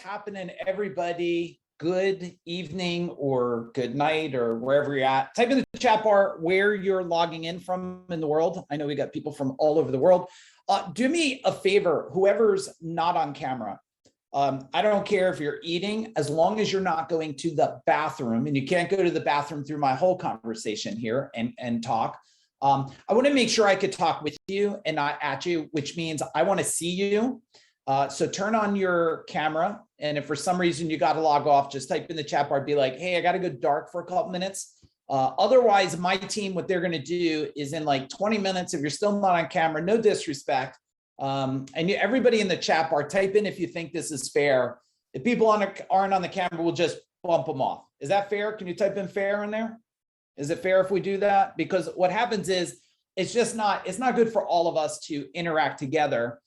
happening, everybody? Good evening or good night or wherever you're at. Type in the chat bar where you're logging in from in the world. I know we got people from all over the world. Do me a favor, whoever's not on camera. I don't care if you're eating, as long as you're not going to the bathroom, and you can't go to the bathroom through my whole conversation here and talk. I want to make sure I could talk with you and not at you, which means I want to see you. So turn on your camera. And if for some reason you got to log off, just type in the chat bar, be like, hey, I got to go dark for a couple minutes. Otherwise, my team, what they're going to do is in like 20 minutes, if you're still not on camera, no disrespect. Everybody in the chat bar, type in if you think this is fair. If people aren't on the camera, we'll just bump them off. Is that fair? Can you type in fair in there? Is it fair if we do that? Because what happens is it's not good for all of us to interact together.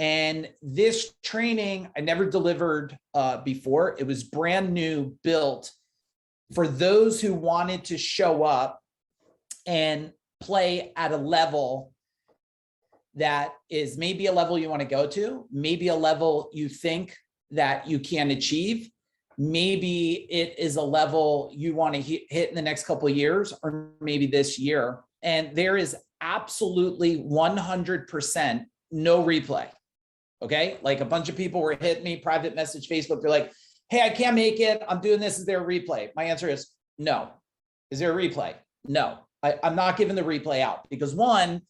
And this training, I never delivered before. It was brand new, built for those who wanted to show up and play at a level that is maybe a level you want to go to, maybe a level you think that you can achieve. Maybe it is a level you want to hit in the next couple of years, or maybe this year. And there is absolutely 100% no replay. Okay. Like a bunch of people were hitting me, private message, Facebook. They're like, hey, I can't make it. I'm doing this. Is there a replay? My answer is no. Is there a replay? No, I'm not giving the replay out because one,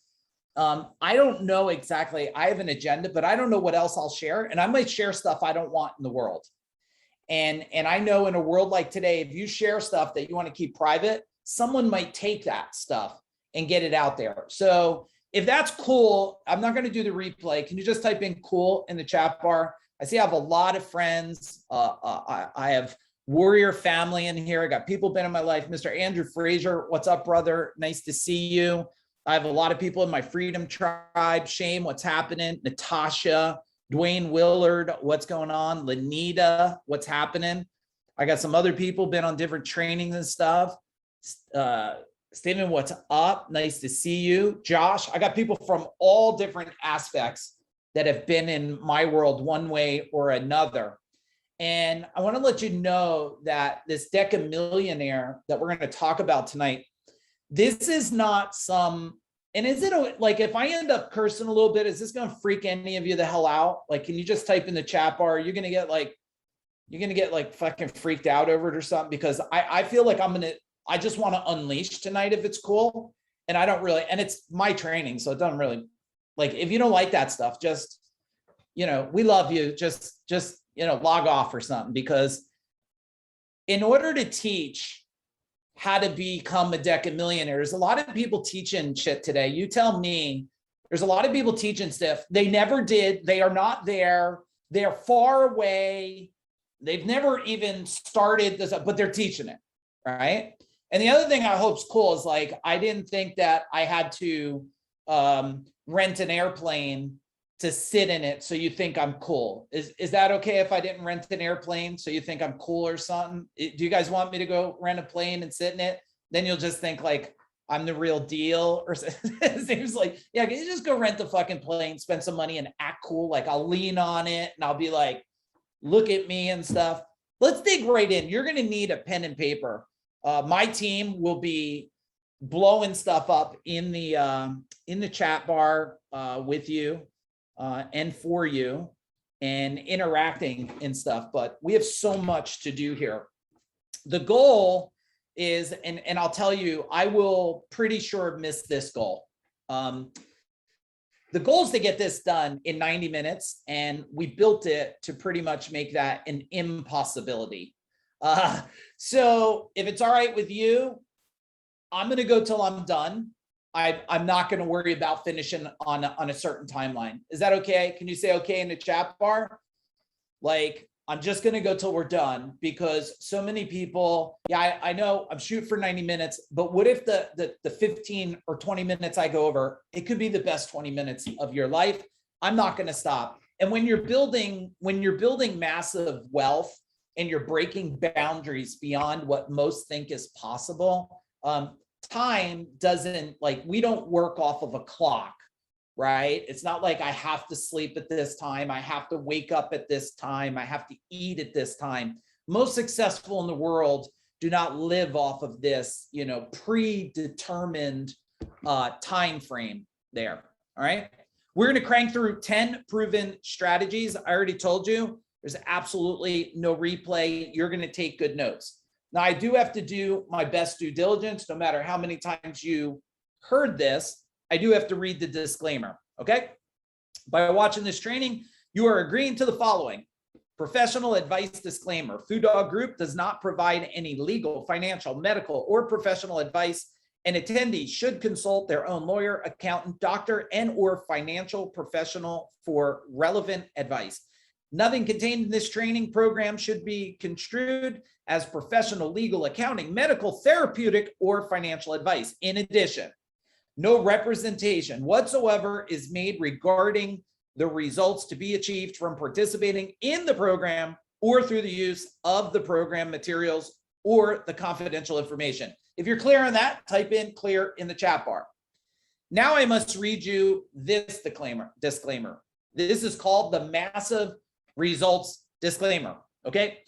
I don't know exactly. I have an agenda, but I don't know what else I'll share. And I might share stuff I don't want in the world. And I know in a world like today, if you share stuff that you want to keep private, someone might take that stuff and get it out there. So if that's cool, I'm not going to do the replay. Can you just type in cool in the chat bar? I see I have a lot of friends. I have warrior family in here. I got people been in my life. Mr. Andrew Frazier, what's up, brother? Nice to see you. I have a lot of people in my freedom tribe. Shane, what's happening? Natasha, Dwayne Willard, what's going on? Lanita, what's happening? I got some other people been on different trainings and stuff. Steven, what's up? Nice to see you. Josh, I got people from all different aspects that have been in my world one way or another. And I want to let you know that this Decamillionaire that we're going to talk about tonight, this is not some, and is it like, if I end up cursing a little bit, is this going to freak any of you the hell out? Like, can you just type in the chat bar? You're going to get like fucking freaked out over it or something, because I feel like I just want to unleash tonight if it's cool. And I don't really, and it's my training. So it doesn't really, like, if you don't like that stuff, just, we love you. Just, log off or something, because in order to teach how to become a Decamillionaire, there's a lot of people teaching shit today. You tell me, there's a lot of people teaching stuff. They never did. They are not there. They're far away. They've never even started this, but they're teaching it. Right. And the other thing I hope's cool is, like, I didn't think that I had to rent an airplane to sit in it so you think I'm cool. Is that okay if I didn't rent an airplane so you think I'm cool or something? Do you guys want me to go rent a plane and sit in it? Then you'll just think like I'm the real deal, or it seems like, yeah, can you just go rent the fucking plane, spend some money and act cool? Like I'll lean on it and I'll be like, look at me and stuff. Let's dig right in. You're going to need a pen and paper. My team will be blowing stuff up in the chat bar with you and for you, and interacting and stuff. But we have so much to do here. The goal is, and I'll tell you, I will pretty sure miss this goal. The goal is to get this done in 90 minutes, and we built it to pretty much make that an impossibility. So if it's all right with you, I'm going to go till I'm done. I'm not going to worry about finishing on a certain timeline. Is that okay? Can you say okay in the chat bar? Like, I'm just going to go till we're done, because so many people, yeah, I know I'm shooting for 90 minutes, but what if the 15 or 20 minutes I go over, it could be the best 20 minutes of your life. I'm not going to stop. And when you're building massive wealth and you're breaking boundaries beyond what most think is possible, time doesn't, like, we don't work off of a clock. right? It's not like I have to sleep at this time. I have to wake up at this time. I have to eat at this time. Most successful in the world do not live off of this, predetermined time frame there. All right. We're going to crank through 10 proven strategies. I already told you there's absolutely no replay. You're going to take good notes. Now, I do have to do my best due diligence, no matter how many times you heard this. I do have to read the disclaimer. Okay. By watching this training, you are agreeing to the following. Professional advice disclaimer. FuDog Group does not provide any legal, financial, medical, or professional advice, and attendees should consult their own lawyer, accountant, doctor, and or financial professional for relevant advice. Nothing contained in this training program should be construed as professional, legal, accounting, medical, therapeutic, or financial advice. In addition, no representation whatsoever is made regarding the results to be achieved from participating in the program or through the use of the program materials or the confidential information. If you're clear on that, type in clear in the chat bar. Now I must read you this disclaimer. This is called the massive results disclaimer. Okay.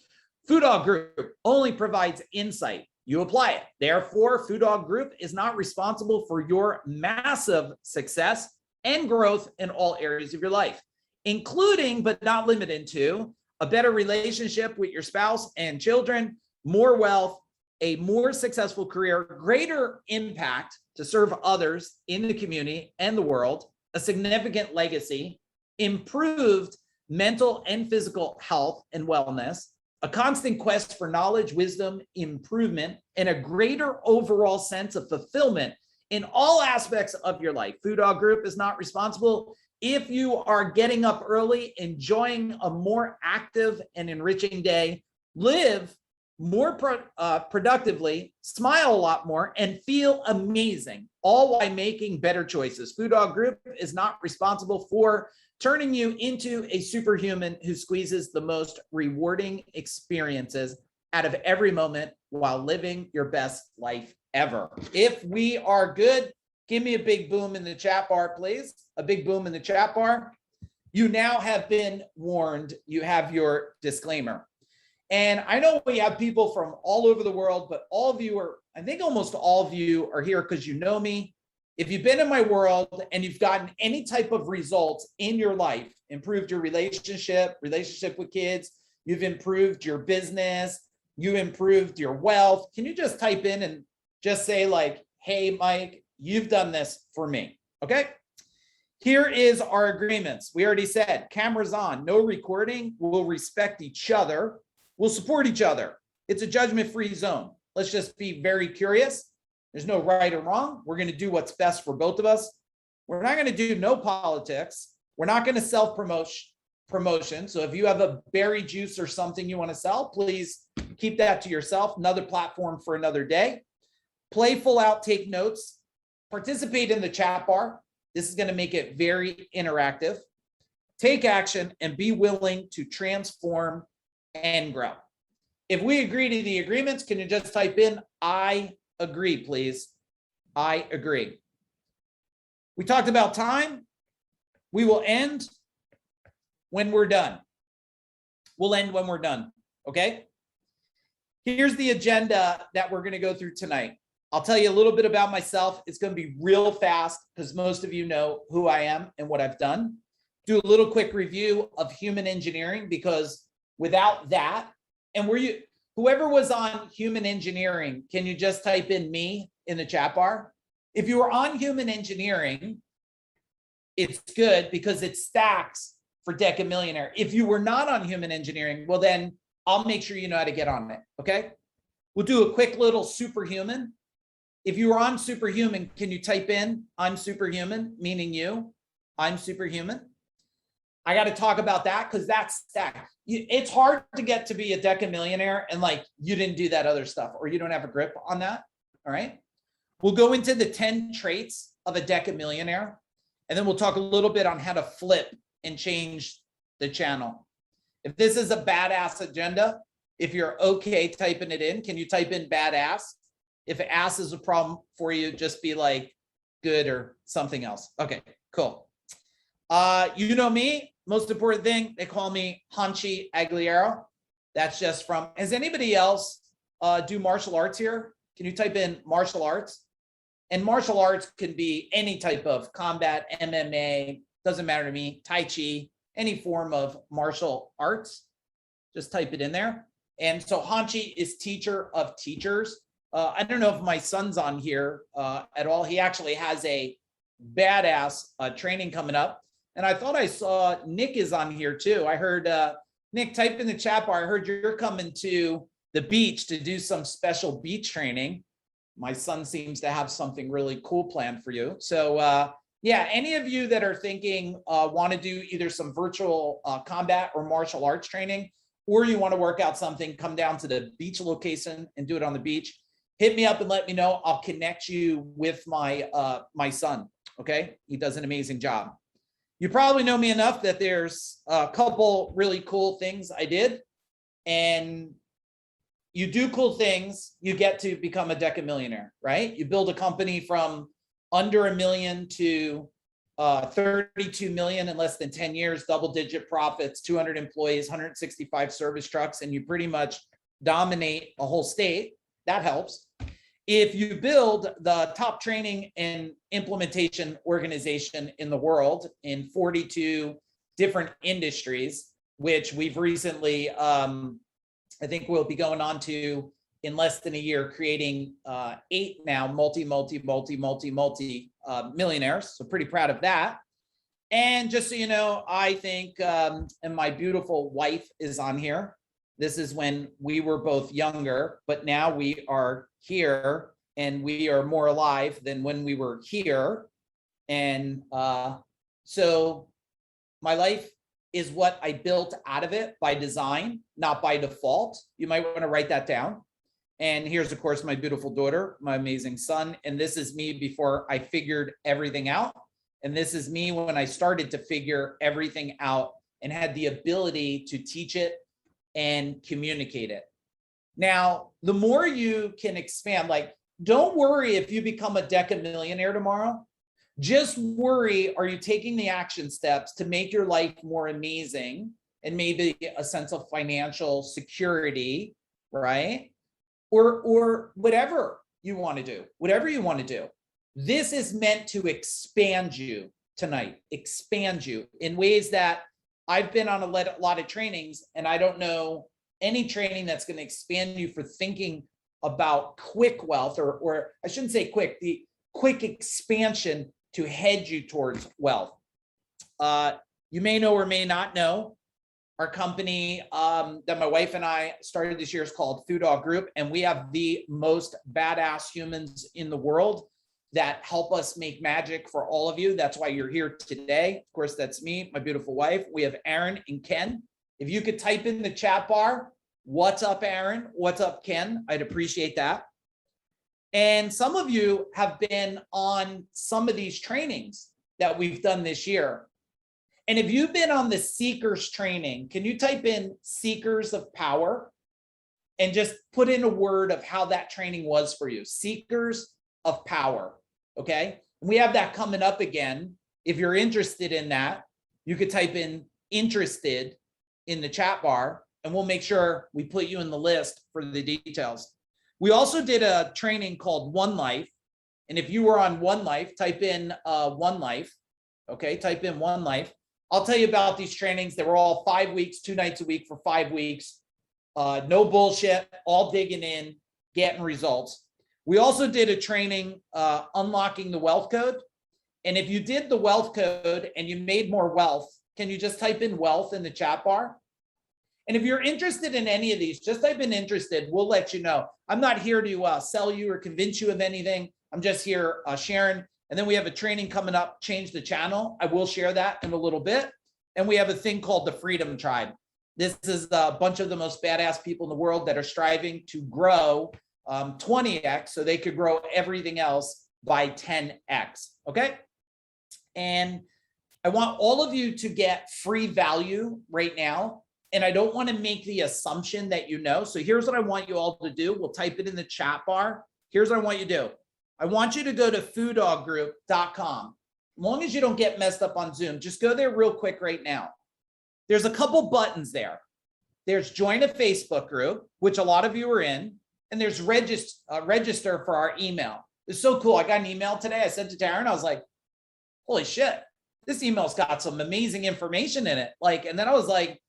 FuDog Group only provides insight. You apply it. Therefore, FuDog Group is not responsible for your massive success and growth in all areas of your life, including but not limited to a better relationship with your spouse and children, more wealth, a more successful career, greater impact to serve others in the community and the world, a significant legacy, improved mental and physical health and wellness, a constant quest for knowledge, wisdom, improvement, and a greater overall sense of fulfillment in all aspects of your life. FuDog Group is not responsible if you are getting up early, enjoying a more active and enriching day, live more productively, smile a lot more, and feel amazing, all while making better choices. FuDog Group is not responsible for turning you into a superhuman who squeezes the most rewarding experiences out of every moment while living your best life ever. If we are good, give me a big boom in the chat bar, please. A big boom in the chat bar. You now have been warned. You have your disclaimer. And I know we have people from all over the world, but all of you are, I think almost all of you are here because you know me. If you've been in my world and you've gotten any type of results in your life, improved your relationship with kids, you've improved your business, you improved your wealth, can you just type in and just say like, hey, Mike, you've done this for me, okay? Here is our agreements. We already said cameras on, no recording, we'll respect each other, we'll support each other. It's a judgment-free zone. Let's just be very curious. There's no right or wrong. We're gonna do what's best for both of us. We're not gonna do no politics. We're not gonna self-promotion. So if you have a berry juice or something you wanna sell, please keep that to yourself. Another platform for another day. Play full out, take notes, participate in the chat bar. This is gonna make it very interactive. Take action and be willing to transform and grow. If we agree to the agreements, can you just type in, I agree, please? I agree. We talked about time. We will end when we're done. We'll end when we're done, okay? Here's the agenda that we're gonna go through tonight. I'll tell you a little bit about myself. It's gonna be real fast because most of you know who I am and what I've done. Do a little quick review of human engineering because without that, and whoever was on human engineering, can you just type in me in the chat bar? If you were on human engineering, it's good because it stacks for Decamillionaire. If you were not on human engineering, well then I'll make sure you know how to get on it, okay? We'll do a quick little superhuman. If you were on superhuman, can you type in, I'm superhuman, meaning you, I'm superhuman. I got to talk about that because that's stacked. It's hard to get to be a Decamillionaire and like you didn't do that other stuff or you don't have a grip on that. All right. We'll go into the 10 traits of a Decamillionaire and then we'll talk a little bit on how to flip and change the channel. If this is a badass agenda, if you're okay typing it in, can you type in badass? If ass is a problem for you, just be like good or something else. Okay, cool. You know me, most important thing, they call me Hanchi Aguilera. That's just from, has anybody else do martial arts here? Can you type in martial arts? And martial arts can be any type of combat, MMA, doesn't matter to me, Tai Chi, any form of martial arts. Just type it in there. And so Hanchi is teacher of teachers. I don't know if my son's on here at all. He actually has a badass training coming up. And I thought I saw Nick is on here too. I heard Nick, type in the chat bar. I heard you're coming to the beach to do some special beach training. My son seems to have something really cool planned for you. So yeah, any of you that are thinking want to do either some virtual combat or martial arts training, or you want to work out something, come down to the beach location and do it on the beach, hit me up and let me know. I'll connect you with my my son. Okay, he does an amazing job. You probably know me enough that there's a couple really cool things I did, and you do cool things, you get to become a Decamillionaire, right? You build a company from under $1 million to 32 million in less than 10 years, double-digit profits, 200 employees, 165 service trucks, and you pretty much dominate a whole state. That helps. If you build the top training and implementation organization in the world in 42 different industries, which we've recently, I think we'll be going on to in less than a year, creating 8 now multi millionaires. So pretty proud of that. And just so you know, I think, and my beautiful wife is on here. This is when we were both younger, but now we are here and we are more alive than when we were here. And so my life is what I built out of it by design, not by default. You might want to write that down. And here's, of course, my beautiful daughter, my amazing son. And this is me before I figured everything out. And this is me when I started to figure everything out and had the ability to teach it and communicate it. Now, the more you can expand, like, don't worry if you become a Decamillionaire tomorrow. Just worry, are you taking the action steps to make your life more amazing and maybe a sense of financial security, right? Or whatever you want to do, whatever you want to do. This is meant to expand you tonight, expand you in ways that I've been on a lot of trainings, and I don't know any training that's going to expand you for thinking about quick wealth, or I shouldn't say quick, the quick expansion to head you towards wealth. You may know or may not know, our company that my wife and I started this year is called FuDog Group, and we have the most badass humans in the world that help us make magic for all of you. That's why you're here today. Of course, that's me, my beautiful wife. We have Aaron and Ken. If you could type in the chat bar, what's up, Aaron? What's up, Ken? I'd appreciate that. And some of you have been on some of these trainings that we've done this year. And if you've been on the Seekers training, can you type in Seekers of Power and just put in a word of how that training was for you? Seekers of Power, okay? We have that coming up again. If you're interested in that, you could type in interested in the chat bar, and we'll make sure we put you in the list for the details. We also did a training called One Life. And if you were on One Life, type in One Life, okay? Type in One Life. I'll tell you about these trainings. They were all 5 weeks, 2 nights a week for 5 weeks. No bullshit, all digging in, getting results. We also did a training, Unlocking the Wealth Code. And if you did the wealth code and you made more wealth, can you just type in wealth in the chat bar? And if you're interested in any of these, just type in interested. We'll let you know. I'm not here to sell you or convince you of anything. I'm just here sharing. And then we have a training coming up, Change the Channel. I will share that in a little bit. And we have a thing called the Freedom Tribe. This is a bunch of the most badass people in the world that are striving to grow 20x so they could grow everything else by 10x, okay? And I want all of you to get free value right now. And I don't want to make the assumption that you know. So here's what I want you all to do. We'll type it in the chat bar. Here's what I want you to do. I want you to go to FuDogGroup.com. long as you don't get messed up on Zoom, just go there real quick right now. There's a couple buttons there. There's join a Facebook group, which a lot of you are in, and there's register for our email. It's so cool. I got an email today. I sent it to Aaron. I was like, holy shit, this email's got some amazing information in it. Like, and then I was like,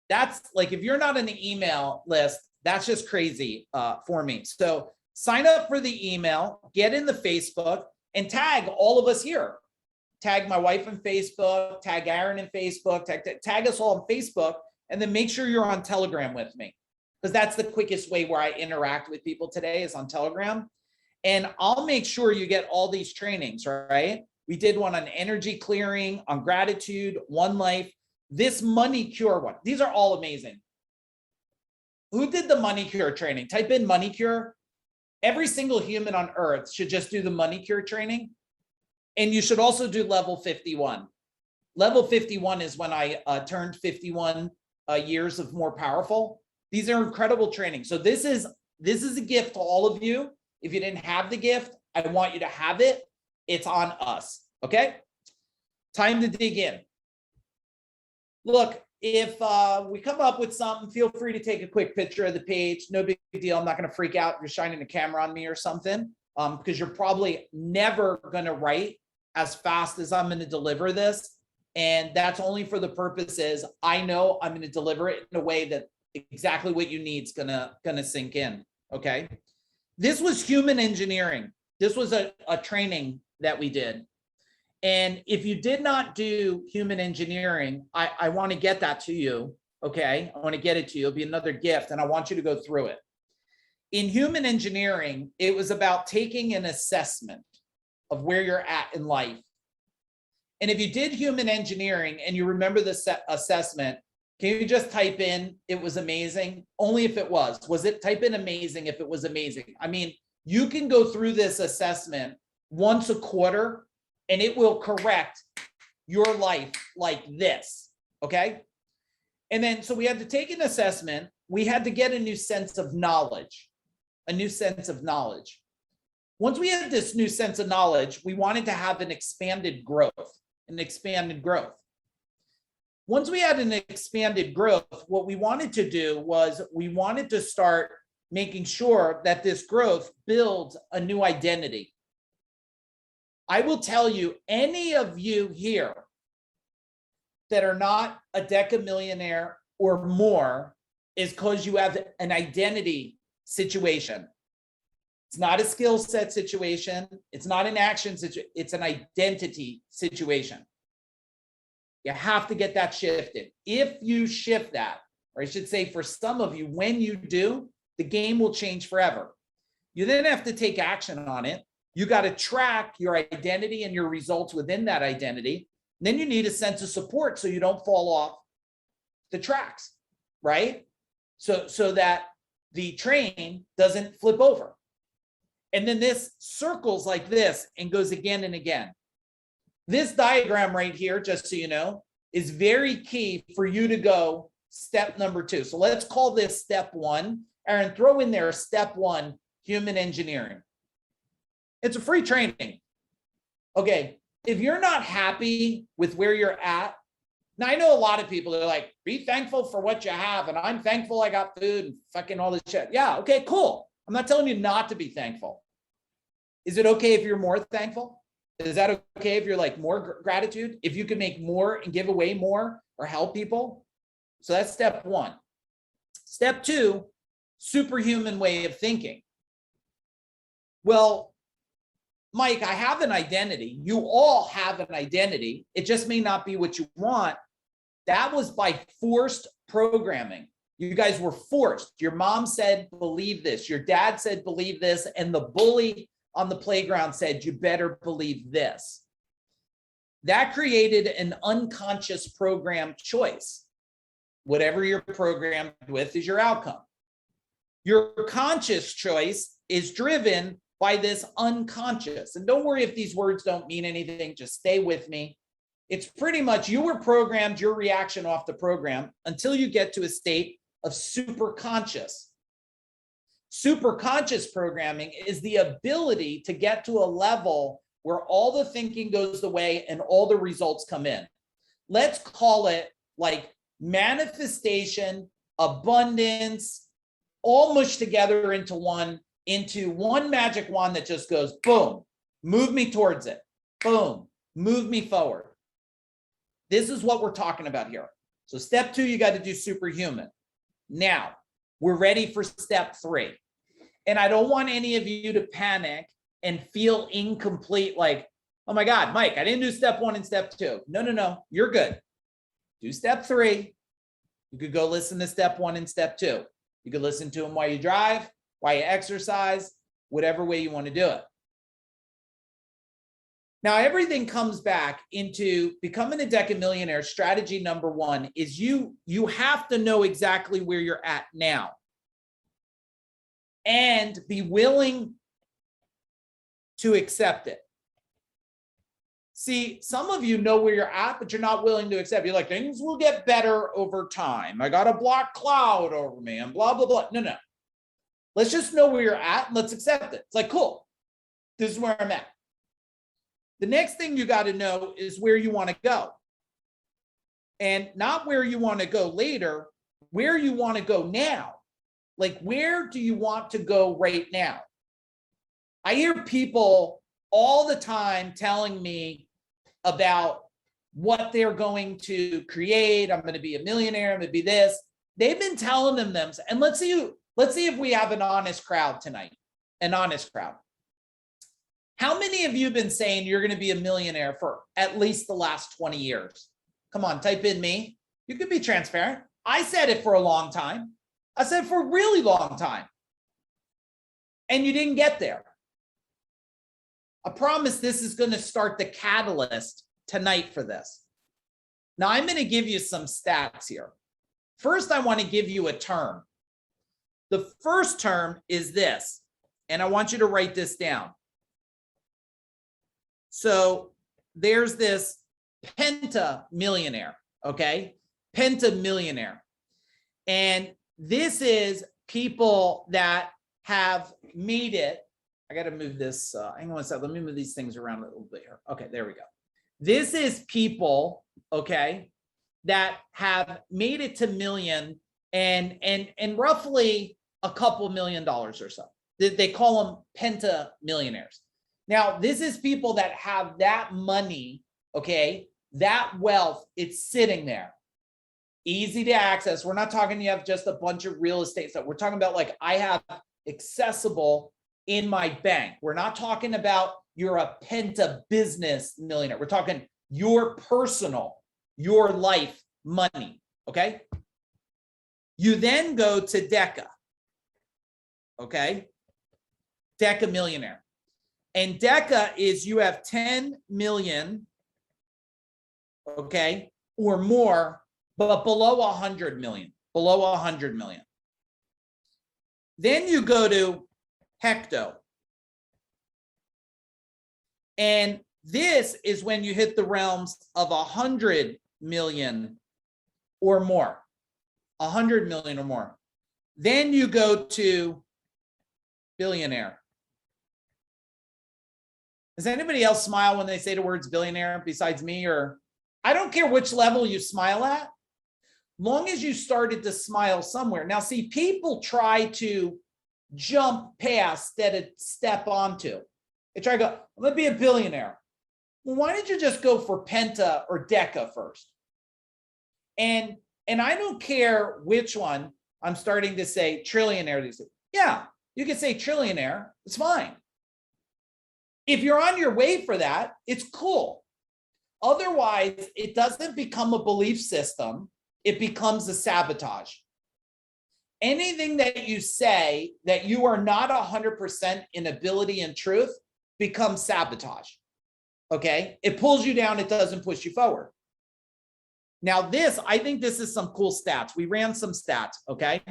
that's like, if you're not in the email list, that's just crazy for me. So sign up for the email, get in the Facebook, and tag all of us here. Tag my wife in Facebook, tag Aaron in Facebook, tag us all on Facebook, and then make sure you're on Telegram with me, because that's the quickest way where I interact with people today is on Telegram. And I'll make sure you get all these trainings, right? We did one on energy clearing, on gratitude, one life, this money cure one. These are all amazing. Who did the money cure training? Type in money cure. Every single human on earth should just do the money cure training. And you should also do level 51. Level 51 is when I turned 51 years of more powerful. These are incredible trainings. So this is a gift to all of you. If you didn't have the gift, I want you to have it. It's on us, okay? Time to dig in. Look, if we come up with something, feel free to take a quick picture of the page. No big deal. I'm not going to freak out if you're shining a camera on me or something, because you're probably never going to write as fast as I'm going to deliver this. And that's only for the purposes I know I'm going to deliver it in a way that exactly what you need is gonna sink in, okay? This was human engineering. This was a training that we did. And if you did not do human engineering, I want to get that to you, okay? I want to get it to you. It'll be another gift, and I want you to go through it. In human engineering, it was about taking an assessment of where you're at in life. And if you did human engineering and you remember the assessment, can you just type in, it was amazing? Only if it was. Was it? Type in amazing if it was amazing. I mean, you can go through this assessment once a quarter and it will correct your life like this, okay? And then, so we had to take an assessment. We had to get a new sense of knowledge, a new sense of knowledge. Once we had this new sense of knowledge, we wanted to have an expanded growth, Once we had an expanded growth, what we wanted to do was we wanted to start making sure that this growth builds a new identity. I will tell you, any of you here that are not a Decamillionaire or more is because you have an identity situation. It's not a skill set situation. It's not an action situation. It's an identity situation. You have to get that shifted. If you shift that, or I should say for some of you, when you do, the game will change forever. You then have to take action on it. You got to track your identity and your results within that identity. And then you need a sense of support so you don't fall off the tracks, right? So that the train doesn't flip over. And then this circles like this and goes again and again. This diagram right here, just so you know, is very key for you to go step number 2. So let's call this step 1. Aaron, throw in there step 1, human engineering. It's a free training. Okay, if you're not happy with where you're at, now I know a lot of people are like, be thankful for what you have, and I'm thankful I got food and fucking all this shit. Yeah, okay, cool. I'm not telling you not to be thankful. Is it okay if you're more thankful? Is that okay if you're like more gratitude? If you can make more and give away more or help people? So that's step 1. Step 2, superhuman way of thinking. Well, Mike, I have an identity. You all have an identity. It just may not be what you want. That was by forced programming. You guys were forced. Your mom said, believe this. Your dad said, believe this. And the bully on the playground said, you better believe this. That created an unconscious program choice. Whatever you're programmed with is your outcome. Your conscious choice is driven by this unconscious. And don't worry if these words don't mean anything, just stay with me. It's pretty much you were programmed, your reaction off the program until you get to a state of super conscious. Super conscious programming is the ability to get to a level where all the thinking goes away and all the results come in. Let's call it like manifestation, abundance, all mushed together into one magic wand that just goes, boom, move me towards it. Boom, move me forward. This is what we're talking about here. So step 2, you got to do superhuman. Now, we're ready for step 3. And I don't want any of you to panic and feel incomplete, like, oh my God, Mike, I didn't do step 1 and step 2. No, you're good. Do step 3. You could go listen to step 1 and step 2. You could listen to them while you drive, while you exercise, whatever way you want to do it. Now, everything comes back into becoming a Decamillionaire. Strategy number 1 is you have to know exactly where you're at now and be willing to accept it. See, some of you know where you're at, but you're not willing to accept. You're like, things will get better over time. I got a black cloud over me and blah, blah, blah. No. Let's just know where you're at and let's accept it. It's like, cool, this is where I'm at. The next thing you got to know is where you want to go. And not where you want to go later, where you want to go now. Like, where do you want to go right now? I hear people all the time telling me about what they're going to create. I'm going to be a millionaire. I'm going to be this. They've been telling them. And let's see if we have an honest crowd tonight. An honest crowd. How many of you have been saying you're going to be a millionaire for at least the last 20 years? Come on, type in me. You can be transparent. I said it for a long time. I said it for a really long time. And you didn't get there. I promise this is going to start the catalyst tonight for this. Now, I'm going to give you some stats here. First, I want to give you a term. The first term is this, and I want you to write this down. So there's this pentamillionaire, okay? Pentamillionaire. And this is people that have made it. I got to move this. Hang on a second. Let me move these things around a little bit here. Okay, there we go. This is people, okay, that have made it to million and roughly a couple $1 million or so. They call them pentamillionaires. Now, this is people that have that money, okay, that wealth, it's sitting there. Easy to access. We're not talking you have just a bunch of real estate stuff. We're talking about like I have accessible in my bank. We're not talking about you're a penta business millionaire. We're talking your personal, your life money, okay? You then go to Deca, okay? Decamillionaire. And Deca is you have 10 million, okay, or more, but below 100 million, below 100 million. Then you go to Hecto. And this is when you hit the realms of 100 million or more, 100 million or more. Then you go to billionaire. Does anybody else smile when they say the words billionaire besides me? Or I don't care which level you smile at, long as you started to smile somewhere. Now, see, people try to jump past that and step onto. They try to go, I'm going to be a billionaire. Well, why didn't you just go for Penta or Deca first? And I don't care which one. I'm starting to say trillionaire. Yeah, you can say trillionaire. It's fine. If you're on your way for that, it's cool. Otherwise, it doesn't become a belief system. It becomes a sabotage. Anything that you say that you are not 100% in ability and truth becomes sabotage, okay? It pulls you down. It doesn't push you forward. Now this, I think this is some cool stats. We ran some stats, okay?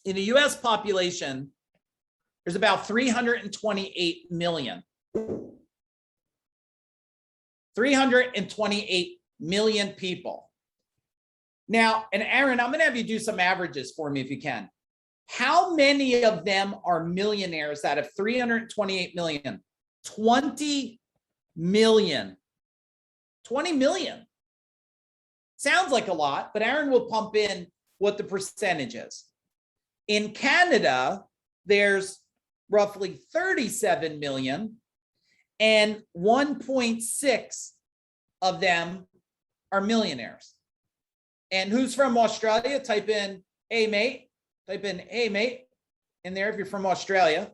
In the US population, there's about 328 million. 328 million people. Now, and Aaron, I'm going to have you do some averages for me if you can. How many of them are millionaires out of 328 million? 20 million. 20 million. Sounds like a lot, but Aaron will pump in what the percentage is. In Canada, there's roughly 37 million, and 1.6 of them are millionaires. And who's from Australia? Type in, hey, mate. Type in, hey, mate, in there if you're from Australia.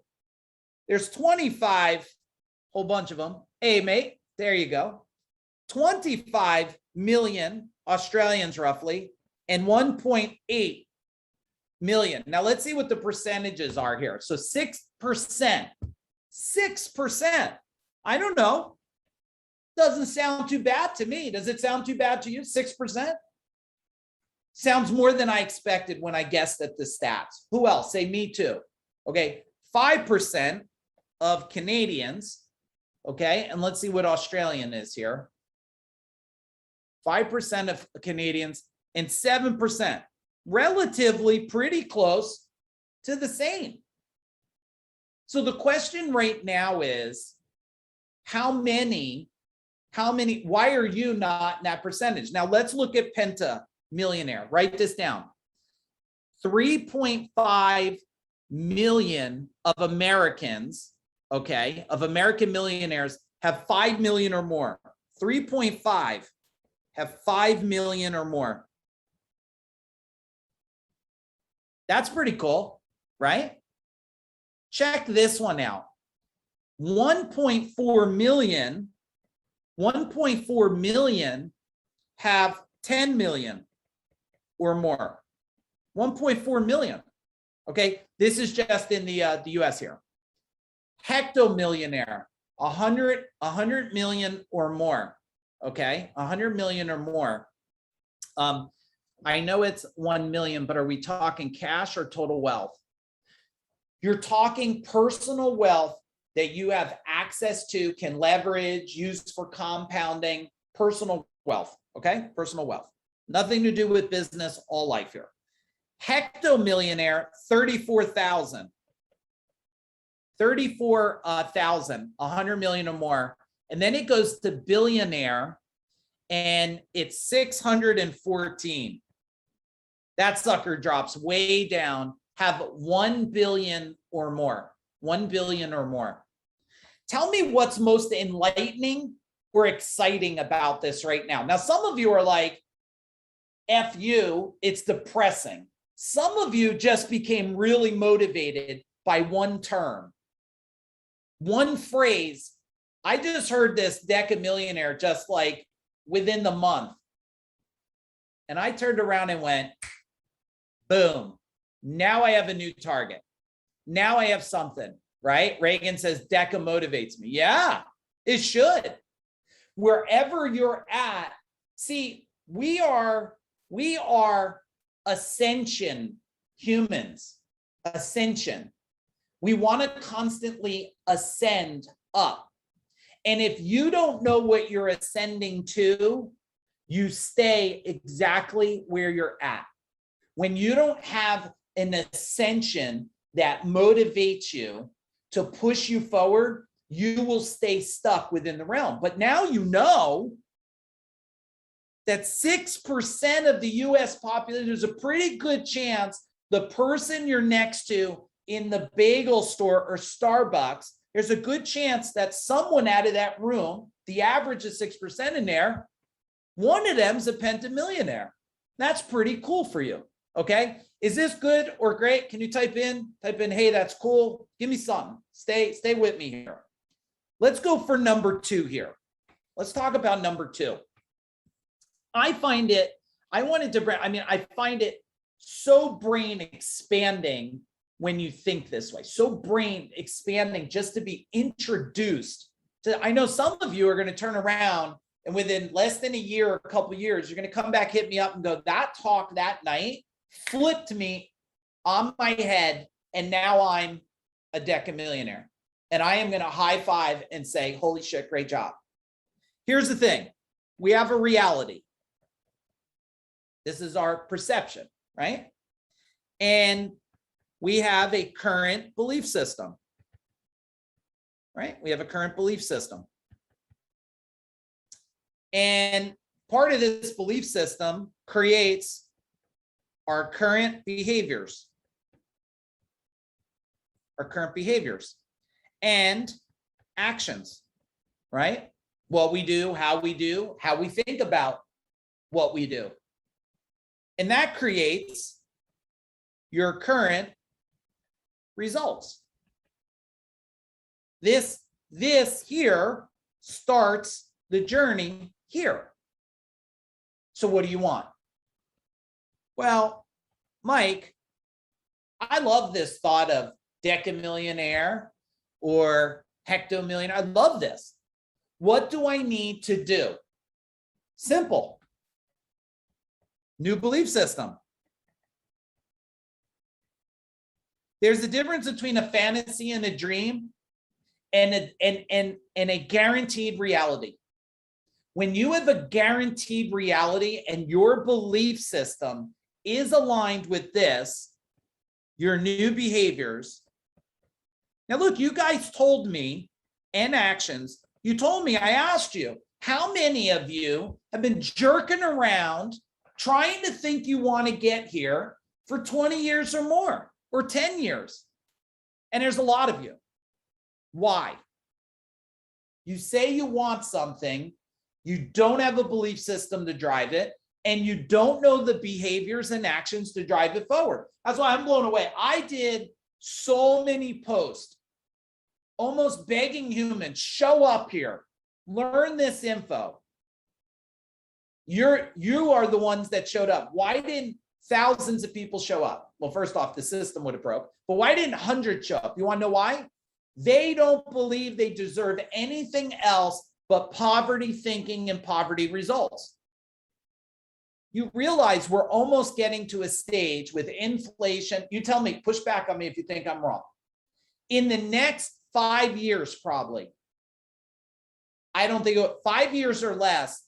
There's 25, whole bunch of them. Hey, mate, there you go. 25 million Australians roughly, and 1.8 million. Now let's see what the percentages are here. So 6%. 6%. I don't know. Doesn't sound too bad to me. Does it sound too bad to you? 6%? Sounds more than I expected when I guessed at the stats. Who else? Say me too. Okay, 5% of Canadians. Okay, and let's see what Australian is here. 5% of Canadians and 7%. Relatively pretty close to the same. So the question right now is, how many, why are you not in that percentage? Now let's look at Millionaire. Write this down. 3.5 million of Americans, okay, of American millionaires have 5 million or more. 3.5 have 5 million or more. That's pretty cool, right? Check this one out. 1.4 million have 10 million or more. 1.4 million. Okay, this is just in the US here. Hectomillionaire, 100 million or more. Okay, 100 million or more. I know it's 1 million, but are we talking cash or total wealth? You're talking personal wealth that you have access to, can leverage, use for compounding, personal wealth, okay? Personal wealth. Nothing to do with business, all life here. Hectomillionaire, 34,000. 34,000, 100 million or more. And then it goes to billionaire, and it's 614. That sucker drops way down, have 1 billion or more. 1 billion or more. Tell me what's most enlightening or exciting about this right now. Now, some of you are like, F you, it's depressing. Some of you just became really motivated by one term, one phrase. I just heard this Decamillionaire just like within the month. And I turned around and went, boom. Now I have a new target. Now I have something, right? Reagan says Deca motivates me. Yeah, it should. Wherever you're at, see, we are ascension humans. Ascension. We want to constantly ascend up. And if you don't know what you're ascending to, you stay exactly where you're at. When you don't have an ascension that motivates you to push you forward, you will stay stuck within the realm. But now you know that 6% of the US population, there's a pretty good chance the person you're next to in the bagel store or Starbucks, there's a good chance that someone out of that room, the average is 6% in there, one of them's a pentamillionaire. That's pretty cool for you, okay? Is this good or great? Can you type in, hey, that's cool. Give me something. Stay with me here. Let's go for number 2 here. Let's talk about number 2. I find it so brain expanding when you think this way, so brain expanding just to be introduced to. I know some of you are going to turn around and within less than a year or a couple of years, you're going to come back, hit me up and go, that talk that night flipped me on my head. And now I'm a Decamillionaire. And I am going to high five and say, holy shit, great job. Here's the thing. We have a reality. This is our perception, right? And we have a current belief system, right? We have a current belief system. And part of this belief system creates our current behaviors. Our current behaviors and actions, right? What we do, how we think about what we do. And that creates your current results. This here starts the journey here. So what do you want? Well, Mike, I love this thought of Decamillionaire or Hectomillionaire. I love this. What do I need to do? Simple. New belief system. There's a difference between a fantasy and a dream and a guaranteed reality. When you have a guaranteed reality and your belief system is aligned with this, your new behaviors. Now, look, you guys told me, and actions, you told me, I asked you, how many of you have been jerking around trying to think you want to get here for 20 years or more, or 10 years? And there's a lot of you. Why? You say you want something, you don't have a belief system to drive it, and you don't know the behaviors and actions to drive it forward. That's why I'm blown away. I did so many posts, almost begging humans, show up here, learn this info. You are the ones that showed up. Why didn't thousands of people show up? Well, first off, the system would have broke, but why didn't hundreds show up? You want to know why? They don't believe they deserve anything else but poverty thinking and poverty results. You realize we're almost getting to a stage with inflation. You tell me, push back on me if you think I'm wrong. In the next 5 years, probably, I don't think 5 years or less,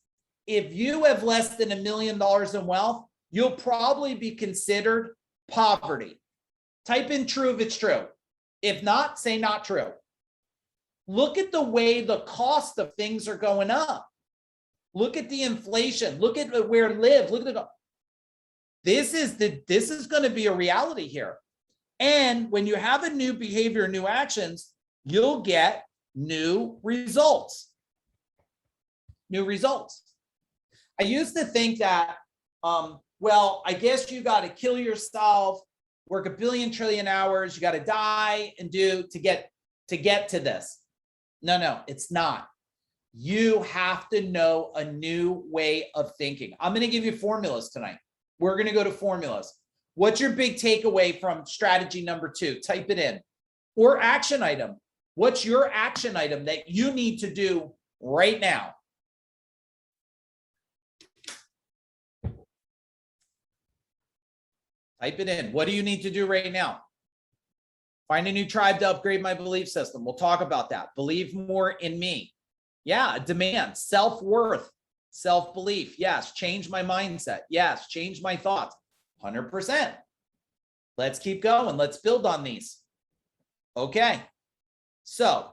if you have less than $1 million in wealth, you'll probably be considered poverty. Type in true if it's true. If not, say not true. Look at the way the cost of things are going up. Look at the inflation. Look at where it lives. Look at this is going to be a reality here. And when you have a new behavior, new actions, you'll get new results. New results. I used to think that, well, I guess you got to kill yourself, work 1 billion trillion hours, you got to die and do to get to this. No, it's not. You have to know a new way of thinking. I'm going to give you formulas tonight. We're going to go to formulas. What's your big takeaway from strategy number 2? Type it in. Or action item. What's your action item that you need to do right now? Type it in. What do you need to do right now? Find a new tribe to upgrade my belief system. We'll talk about that. Believe more in me. Yeah, demand, self-worth, self-belief. Yes, change my mindset. Yes, change my thoughts. 100%. Let's keep going. Let's build on these. Okay. So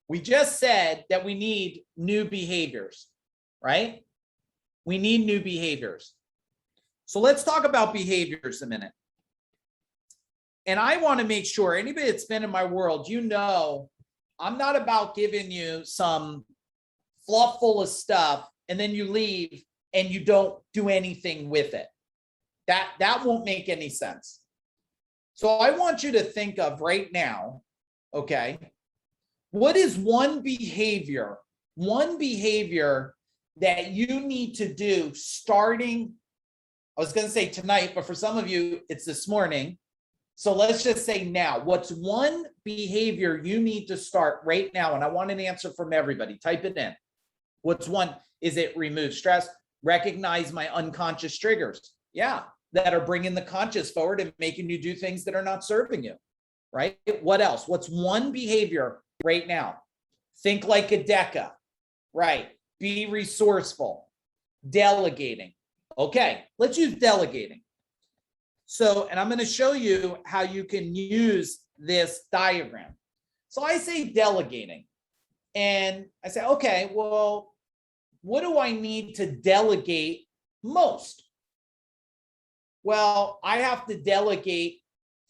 we just said that we need new behaviors, right? We need new behaviors. So let's talk about behaviors a minute. And I want to make sure anybody that's been in my world, you know, I'm not about giving you some fluff full of stuff and then you leave and you don't do anything with it. That won't make any sense. So I want you to think of right now, okay, what is one behavior that you need to do starting, I was going to say tonight, but for some of you, it's this morning. So let's just say now, what's one behavior you need to start right now? And I want an answer from everybody. Type it in. What's one? Is it remove stress? Recognize my unconscious triggers. Yeah, that are bringing the conscious forward and making you do things that are not serving you, right? What else? What's one behavior right now? Think like a Deca, right? Be resourceful. Delegating. Okay, let's use delegating. So, and I'm going to show you how you can use this diagram. So I say delegating, and I say, okay, well, what do I need to delegate most? Well, I have to delegate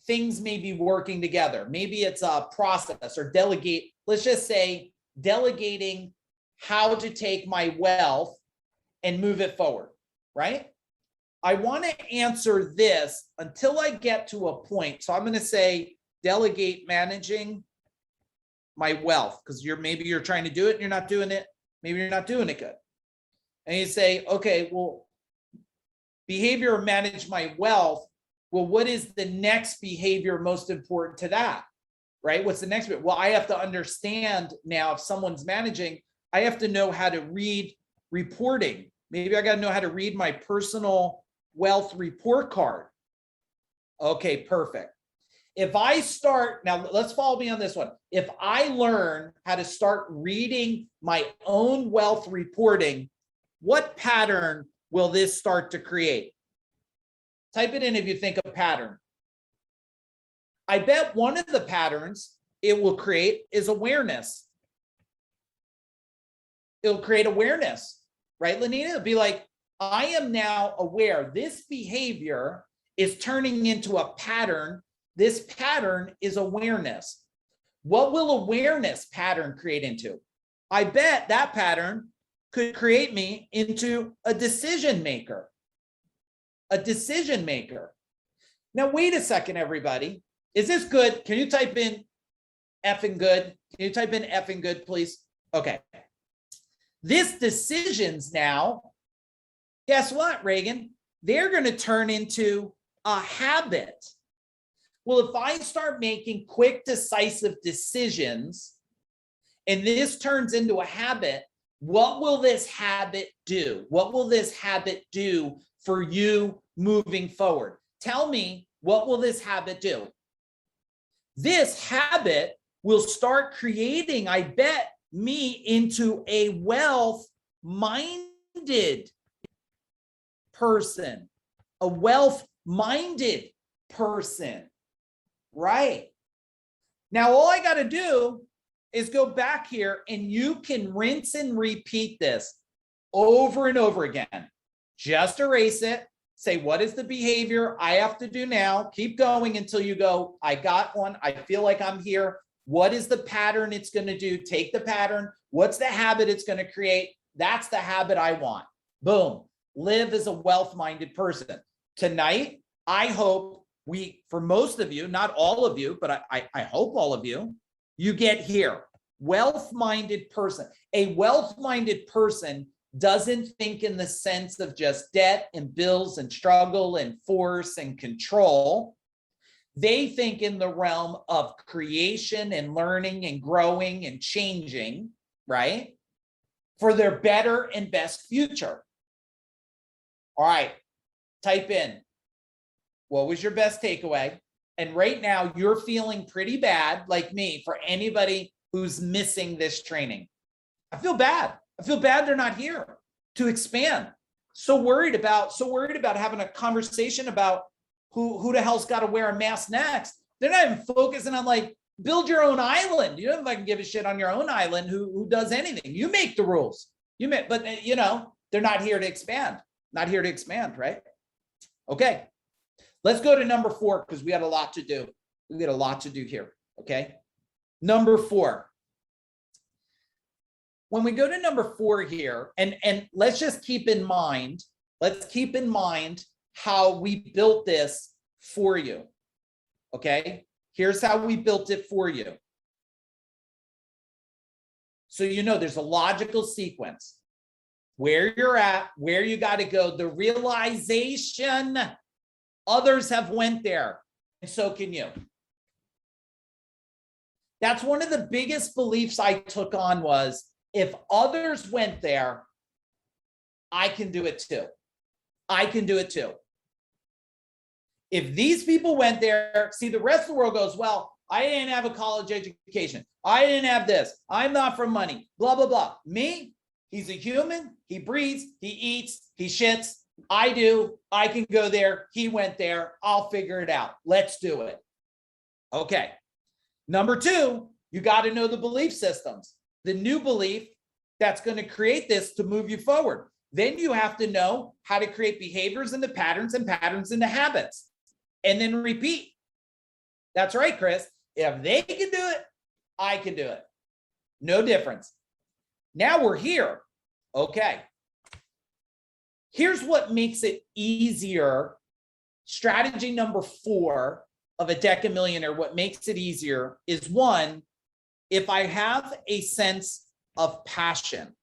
things maybe working together. Maybe it's a process, or delegate, let's just say delegating how to take my wealth and move it forward, right? I want to answer this until I get to a point. So I'm going to say delegate managing my wealth, because maybe you're trying to do it and you're not doing it. Maybe you're not doing it good. And you say, okay, well, behavior manage my wealth. Well, what is the next behavior most important to that, right? What's the next bit? Well, I have to understand now, if someone's managing, I have to know how to read reporting. Maybe I got to know how to read my personal wealth report card. Okay, perfect. If I start, now let's follow me on this one. If I learn how to start reading my own wealth reporting, what pattern will this start to create? Type it in if you think a pattern. I bet one of the patterns it will create is awareness. It'll create awareness, right, Lenina? It'll be like, I am now aware this behavior is turning into a pattern. This pattern is awareness. What will awareness pattern create into? I bet that pattern could create me into a decision maker. A decision maker. Now, wait a second, everybody. Is this good? Can you type in effing good? Can you type in effing good, please? Okay. This decisions now, guess what, Reagan? They're going to turn into a habit. Well, if I start making quick, decisive decisions, and this turns into a habit, what will this habit do? What will this habit do for you moving forward? Tell me, what will this habit do? This habit will start creating, I bet, me into a wealth-minded person, a wealth-minded person, right? Now, all I got to do is go back here, and you can rinse and repeat this over and over again. Just erase it. Say, what is the behavior I have to do now? Keep going until you go, I got one. I feel like I'm here. What is the pattern it's going to do? Take the pattern. What's the habit it's going to create? That's the habit I want. Boom. Live as a wealth-minded person. Tonight, I hope for most of you, not all of you, but I hope all of you, you get here. Wealth-minded person. A wealth-minded person doesn't think in the sense of just debt and bills and struggle and force and control. They think in the realm of creation and learning and growing and changing, right? For their better and best future. All right, type in, what was your best takeaway? And right now you're feeling pretty bad, like me, for anybody who's missing this training. I feel bad. I feel bad they're not here to expand. So worried about having a conversation about who the hell's got to wear a mask next. They're not even focusing on, like, build your own island. You don't even give a shit on your own island who does anything. You make the rules. But they're not here to expand. Not here to expand, right? Okay. Let's go to number 4, because we got a lot to do. We got a lot to do here. Okay. Number 4. When we go to number 4 here, and let's just keep in mind, how we built this for you. Okay. Here's how we built it for you. So, there's a logical sequence. Where you're at, where you got to go, the realization others have went there, and so can you. That's one of the biggest beliefs I took on, was if others went there, I can do it too. I can do it too. If these people went there, see, the rest of the world goes, well, I didn't have a college education. I didn't have this. I'm not from money, blah, blah, blah. Me, he's a human. He breathes, he eats, he shits. I do. I can go there. He went there. I'll figure it out. Let's do it. Okay. Number 2, you got to know the belief systems. The new belief that's going to create this to move you forward. Then you have to know how to create behaviors into patterns and patterns into habits, and then repeat. That's right, Chris. If they can do it, I can do it. No difference. Now we're here. Okay. Here's what makes it easier. Strategy number 4 of a Decamillionaire, what makes it easier is, one, if I have a sense of passion.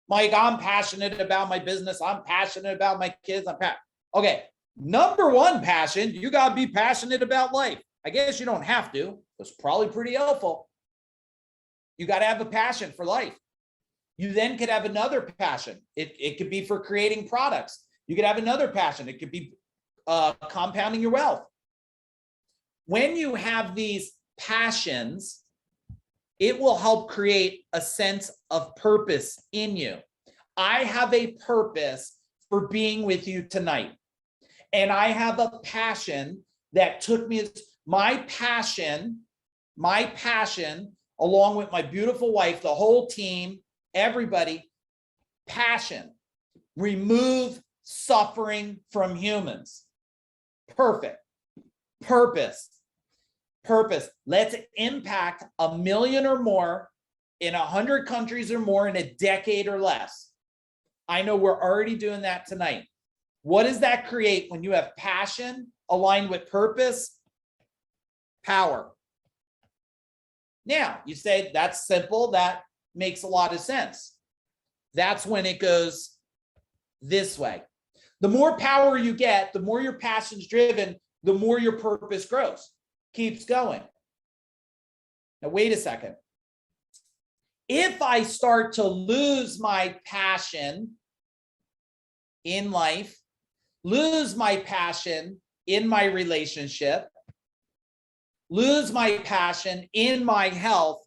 Mike, I'm passionate about my business. I'm passionate about my kids. Okay. Number 1 passion, you got to be passionate about life. I guess you don't have to. It's probably pretty helpful. You got to have a passion for life. You then could have another passion. It could be for creating products. You could have another passion. It could be compounding your wealth. When you have these passions, it will help create a sense of purpose in you. I have a purpose for being with you tonight. And I have a passion that took me, my passion, along with my beautiful wife, the whole team, everybody, passion, remove suffering from humans. Perfect. Purpose. Let's impact 1 million or more in 100 countries or more in a decade or less. I know we're already doing that tonight. What does that create when you have passion aligned with purpose? Power. Now, you say that's simple. That makes a lot of sense. That's when it goes this way. The more power you get, the more your passion's driven, the more your purpose grows, keeps going. Now, wait a second. If I start to lose my passion in life, lose my passion in my relationship, lose my passion in my health,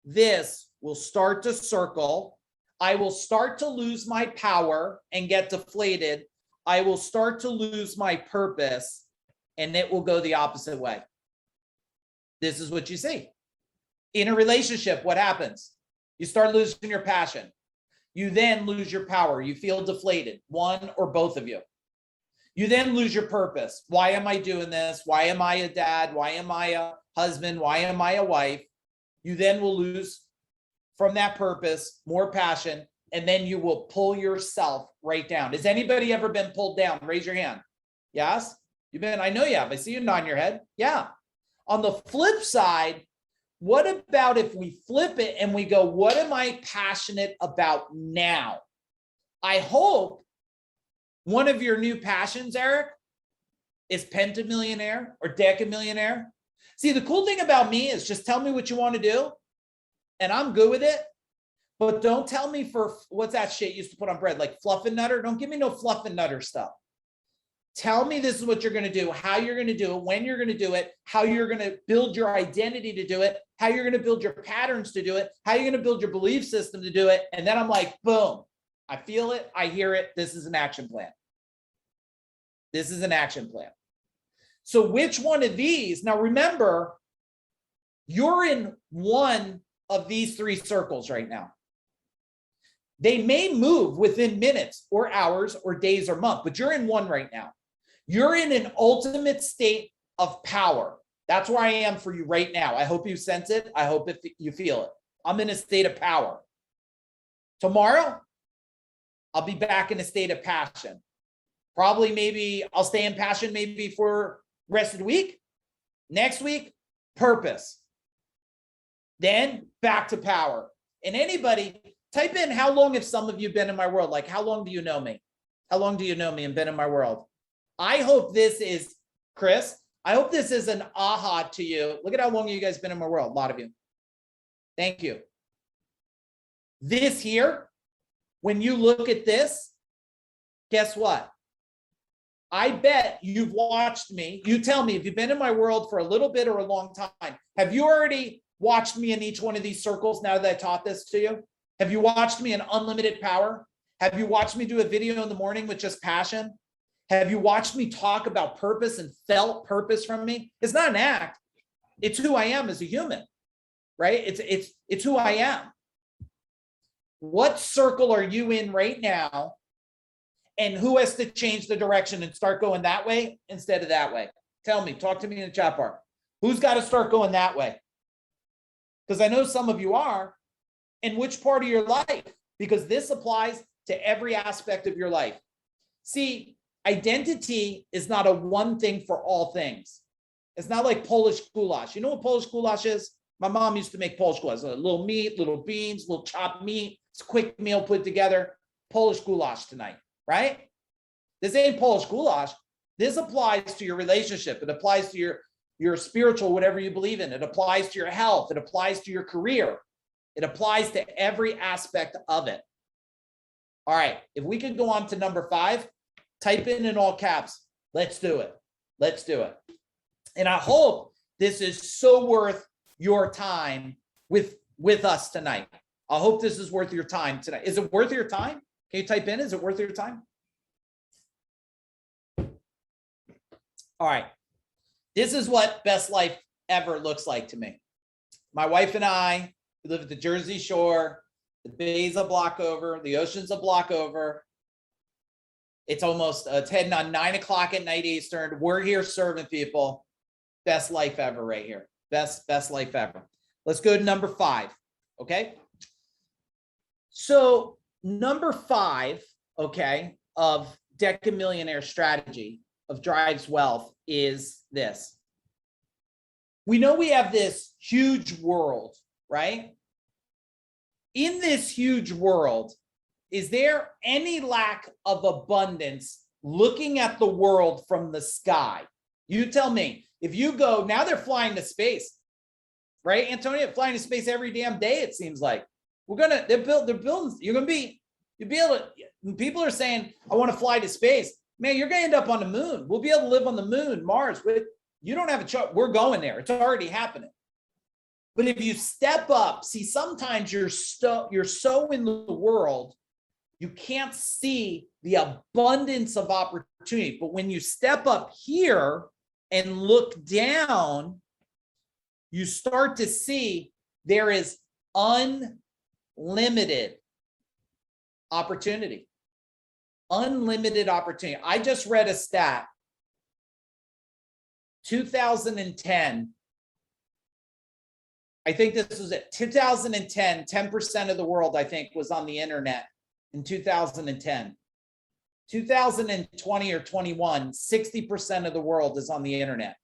this will start to circle. I will start to lose my power and get deflated. I will start to lose my purpose, and it will go the opposite way. This is what you see. In a relationship, what happens? You start losing your passion. You then lose your power. You feel deflated, one or both of you. You then lose your purpose. Why am I doing this? Why am I a dad? Why am I a husband? Why am I a wife? You then will lose from that purpose, more passion, and then you will pull yourself right down. Has anybody ever been pulled down? Raise your hand. Yes? You've been, I know you have. I see you nodding your head. Yeah. On the flip side, what about if we flip it and we go, what am I passionate about now? I hope one of your new passions, Eric, is pentamillionaire or decamillionaire. See, the cool thing about me is just tell me what you want to do, and I'm good with it. But don't tell me for, what's that shit you used to put on bread, like fluff and nutter? Don't give me no fluff and nutter stuff. Tell me this is what you're going to do, how you're going to do it, when you're going to do it, how you're going to build your identity to do it, how you're going to build your patterns to do it, how you're going to build your belief system to do it. And then I'm like, boom, I feel it. I hear it. This is an action plan. This is an action plan. So which one of these? Now, remember, you're in one of these 3 circles right now. They may move within minutes or hours or days or months, but you're in one right now. You're in an ultimate state of power. That's where I am for you right now. I hope you sense it. I hope you feel it. I'm in a state of power. Tomorrow, I'll be back in a state of passion. Probably maybe I'll stay in passion maybe for the rest of the week. Next week, purpose. Then back to power. And anybody, type in how long have some of you been in my world? Like, how long do you know me? How long do you know me and been in my world? I hope this is, Chris, I hope this is an aha to you. Look at how long you guys been in my world. A lot of you. Thank you. This here, when you look at this, guess what? I bet you've watched me. You tell me if you've been in my world for a little bit or a long time. Have you already watched me in each one of these circles now that I taught this to you? Have you watched me in unlimited power? Have you watched me do a video in the morning with just passion? Have you watched me talk about purpose and felt purpose from me? It's not an act. It's who I am as a human, right? It's who I am. What circle are you in right now? And who has to change the direction and start going that way instead of that way? Tell me, talk to me in the chat bar. Who's got to start going that way? Because I know some of you are. And which part of your life? Because this applies to every aspect of your life. See, identity is not a one thing for all things. It's not like Polish goulash. You know what Polish goulash is? My mom used to make Polish goulash. A little meat, little beans, little chopped meat. It's a quick meal put together. Polish goulash tonight, right? This ain't Polish goulash. This applies to your relationship. It applies to your spiritual, whatever you believe in. It applies to your health. It applies to your career. It applies to every aspect of it. All right, if we could go on to number 5, type in all caps. Let's do it. Let's do it. And I hope this is so worth your time with us tonight. I hope this is worth your time tonight. Is it worth your time? Can you type in, is it worth your time? All right. This is what best life ever looks like to me. My wife and I, we live at the Jersey Shore. The bay's a block over. The ocean's a block over. It's almost 10 on 9 o'clock at night Eastern. We're here serving people. Best life ever right here. Best life ever. Let's go to number 5. Okay. So number 5, okay, of Decamillionaire strategy of drives wealth is this. We know we have this huge world, right? In this huge world, is there any lack of abundance looking at the world from the sky? You tell me. If you go, now they're flying to space, right, Antonio? Flying to space every damn day, it seems like. They're building, you'll be able to, people are saying, I want to fly to space. Man, you're going to end up on the moon. We'll be able to live on the moon, Mars. But you don't have a choice. We're going there. It's already happening. But if you step up, see, sometimes you're so in the world, you can't see the abundance of opportunity. But when you step up here and look down, you start to see there is unlimited opportunity. Unlimited opportunity. I just read a stat. 2010, I think this was it. 2010, 10% of the world, I think, was on the internet in 2010. 2020 or 21, 60% of the world is on the internet.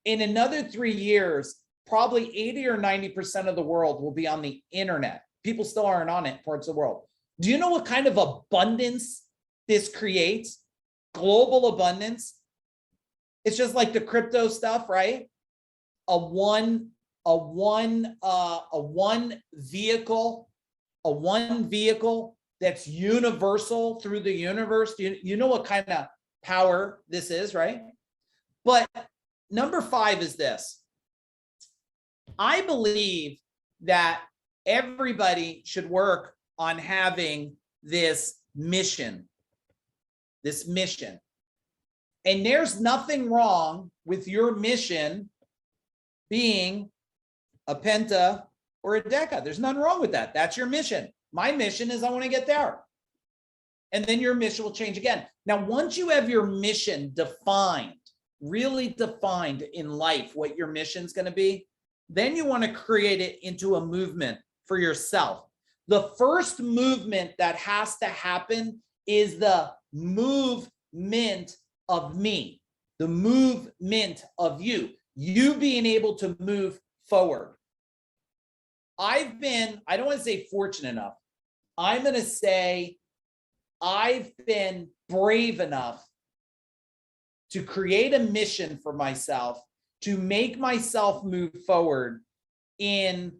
In another 3 years, probably 80 or 90% of the world will be on the internet. People still aren't on it, parts of the world. Do you know what kind of abundance this creates? Global abundance. It's just like the crypto stuff, right? A one vehicle that's universal through the universe. You know what kind of power this is, right? But number 5 is this. I believe that everybody should work on having this mission. And there's nothing wrong with your mission being a penta or a deca. There's nothing wrong with that. That's your mission. My mission is I want to get there. And then your mission will change again. Now, once you have your mission defined, really defined in life, what your mission is going to be, then you want to create it into a movement for yourself. The first movement that has to happen is the movement of me, the movement of you being able to move forward. I don't want to say fortunate enough. I'm going to say I've been brave enough to create a mission for myself, to make myself move forward in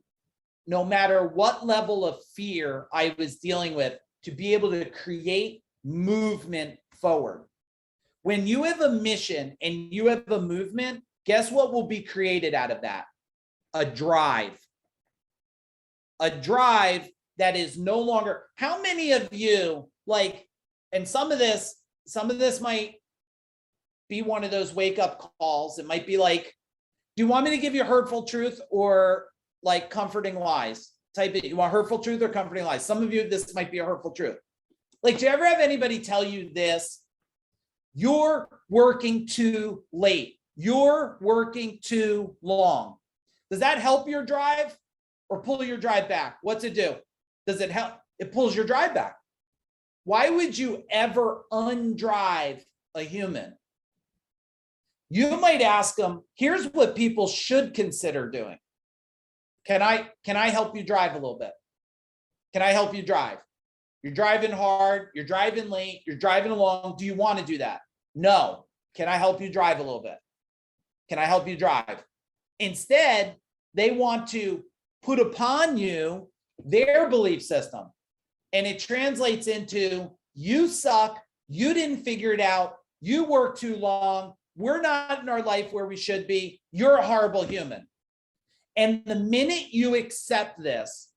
no matter what level of fear I was dealing with, to be able to create movement forward. When you have a mission and you have a movement, guess what will be created out of that? A drive. A drive that is no longer, how many of you, like, and some of this might be one of those wake up calls. It might be like, do you want me to give you hurtful truth, or like comforting lies. Type it. You want hurtful truth or comforting lies? Some of you, this might be a hurtful truth. Like, do you ever have anybody tell you this? You're working too late. You're working too long. Does that help your drive or pull your drive back? What's it do? Does it help? It pulls your drive back. Why would you ever undrive a human? You might ask them, here's what people should consider doing. Can I help you drive a little bit? Can I help you drive? You're driving hard, you're driving late, you're driving along. Do you want to do that? No. Can I help you drive a little bit? Can I help you drive? Instead, they want to put upon you their belief system. And it translates into, you suck, you didn't figure it out, you work too long, we're not in our life where we should be, you're a horrible human. And the minute you accept this,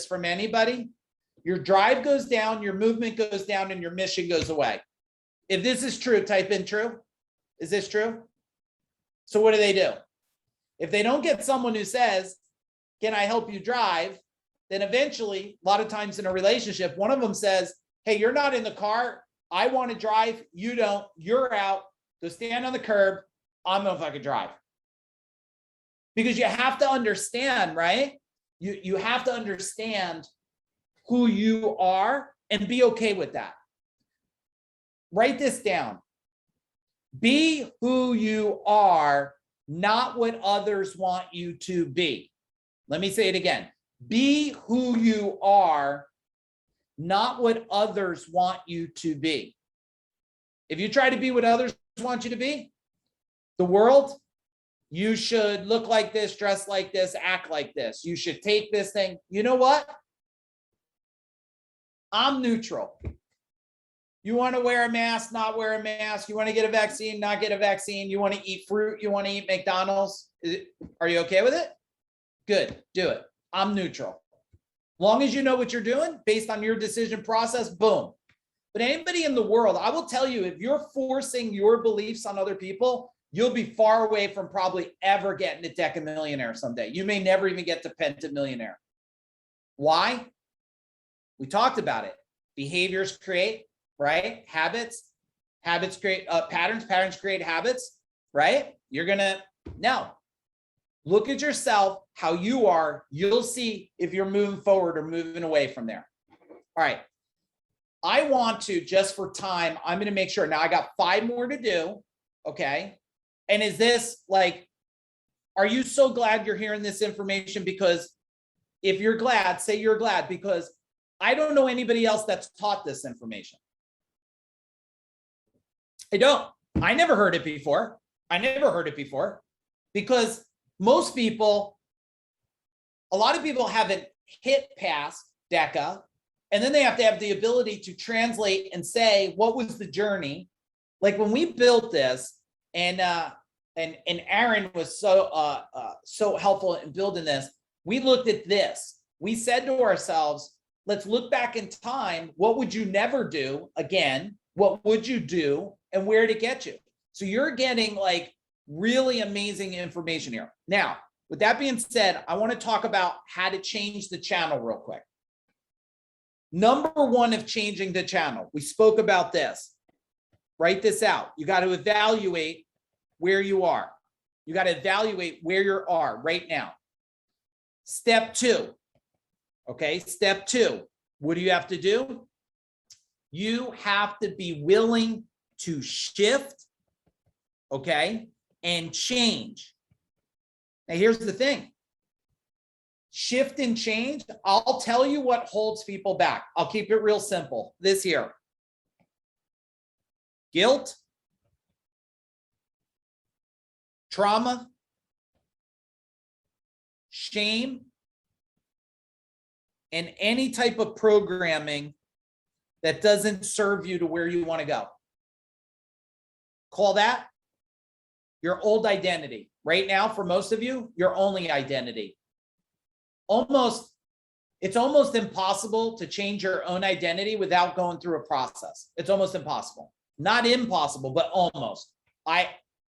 from anybody, your drive goes down, your movement goes down, and your mission goes away. If this is true, type in true. Is this true? So what do? If they don't get someone who says, can I help you drive? Then eventually, a lot of times in a relationship, one of them says, hey, you're not in the car. I want to drive. You don't. You're out. Go stand on the curb. I'm going to fucking drive. Because you have to understand, right? You have to understand who you are and be okay with that. Write this down. Be who you are, not what others want you to be. Let me say it again. Be who you are, not what others want you to be. If you try to be what others want you to be, the world, you should look like this, dress like this, act like this. You should take this thing. You know what? I'm neutral. You want to wear a mask, not wear a mask. You want to get a vaccine, not get a vaccine. You want to eat fruit. You want to eat McDonald's. Are you okay with it? Good. Do it. I'm neutral. Long as you know what you're doing based on your decision process, boom. But anybody in the world, I will tell you, if you're forcing your beliefs on other people, you'll be far away from probably ever getting to Decamillionaire someday. You may never even get to Pentamillionaire. Why? We talked about it. Behaviors create, right? Habits create patterns create habits, right? You're gonna, now, look at yourself, how you are. You'll see if you're moving forward or moving away from there. All right. I want to, just for time, I'm going to make sure. Now I got 5 more to do. Okay. And is this like, are you so glad you're hearing this information? Because if you're glad, say you're glad, because I don't know anybody else that's taught this information. I don't. I never heard it before. Because most people, a lot of people haven't hit past DECA, and then they have to have the ability to translate and say, what was the journey? Like when we built this, and Aaron was so helpful in building this, we looked at this. We said to ourselves, let's look back in time. What would you never do again? What would you do? And where to get you? So you're getting like really amazing information here. Now, with that being said, I want to talk about how to change the channel real quick. Number 1 of changing the channel. We spoke about this. Write this out. You got to evaluate where you are. You got to evaluate where you are right now. Step 2. Okay, step 2. What do you have to do? You have to be willing to shift, okay, and change. Now, here's the thing. Shift and change, I'll tell you what holds people back. I'll keep it real simple. This here. Guilt, trauma, shame, and any type of programming that doesn't serve you to where you want to go. Call that your old identity. Right now, for most of you, your only identity. It's almost impossible to change your own identity without going through a process. It's almost impossible. Not impossible, but almost. I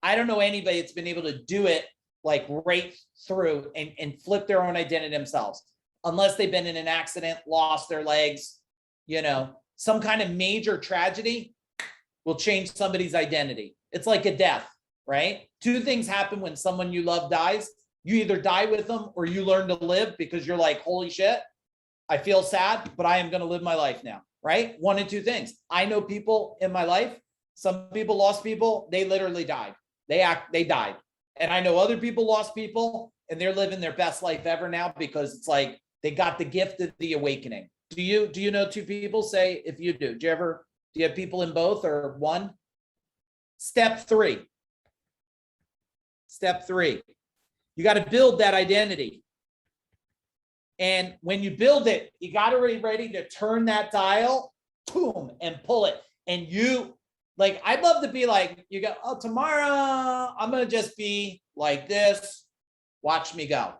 don't know anybody that's been able to do it like right through and flip their own identity themselves, unless they've been in an accident, lost their legs, some kind of major tragedy will change somebody's identity. It's like a death, right? Two things happen when someone you love dies. You either die with them or you learn to live because you're like, holy shit, I feel sad, but I am going to live my life now, right? One of two things. I know people in my life, some people lost people, they literally died. They died. And I know other people lost people and they're living their best life ever now because it's like they got the gift of the awakening. Do you know two people? Say if you do. Do you have people in both or one? Step three. You got to build that identity. And when you build it, you got to be ready to turn that dial, boom, and pull it. And I'd love to be like, you go, oh, tomorrow I'm going to just be like this. Watch me go.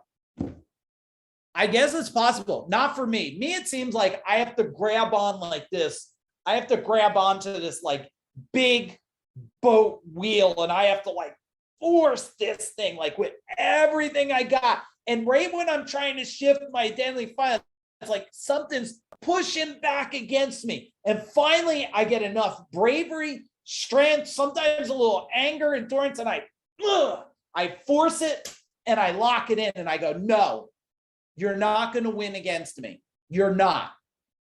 I guess it's possible. Not for me. It seems like I have to grab on like this. I have to grab onto this like big boat wheel and I have to like force this thing like with everything I got. And right when I'm trying to shift my identity file, it's like something's pushing back against me. And finally, I get enough bravery, strength, sometimes a little anger, endurance, and I force it and I lock it in and I go, no, you're not going to win against me. You're not.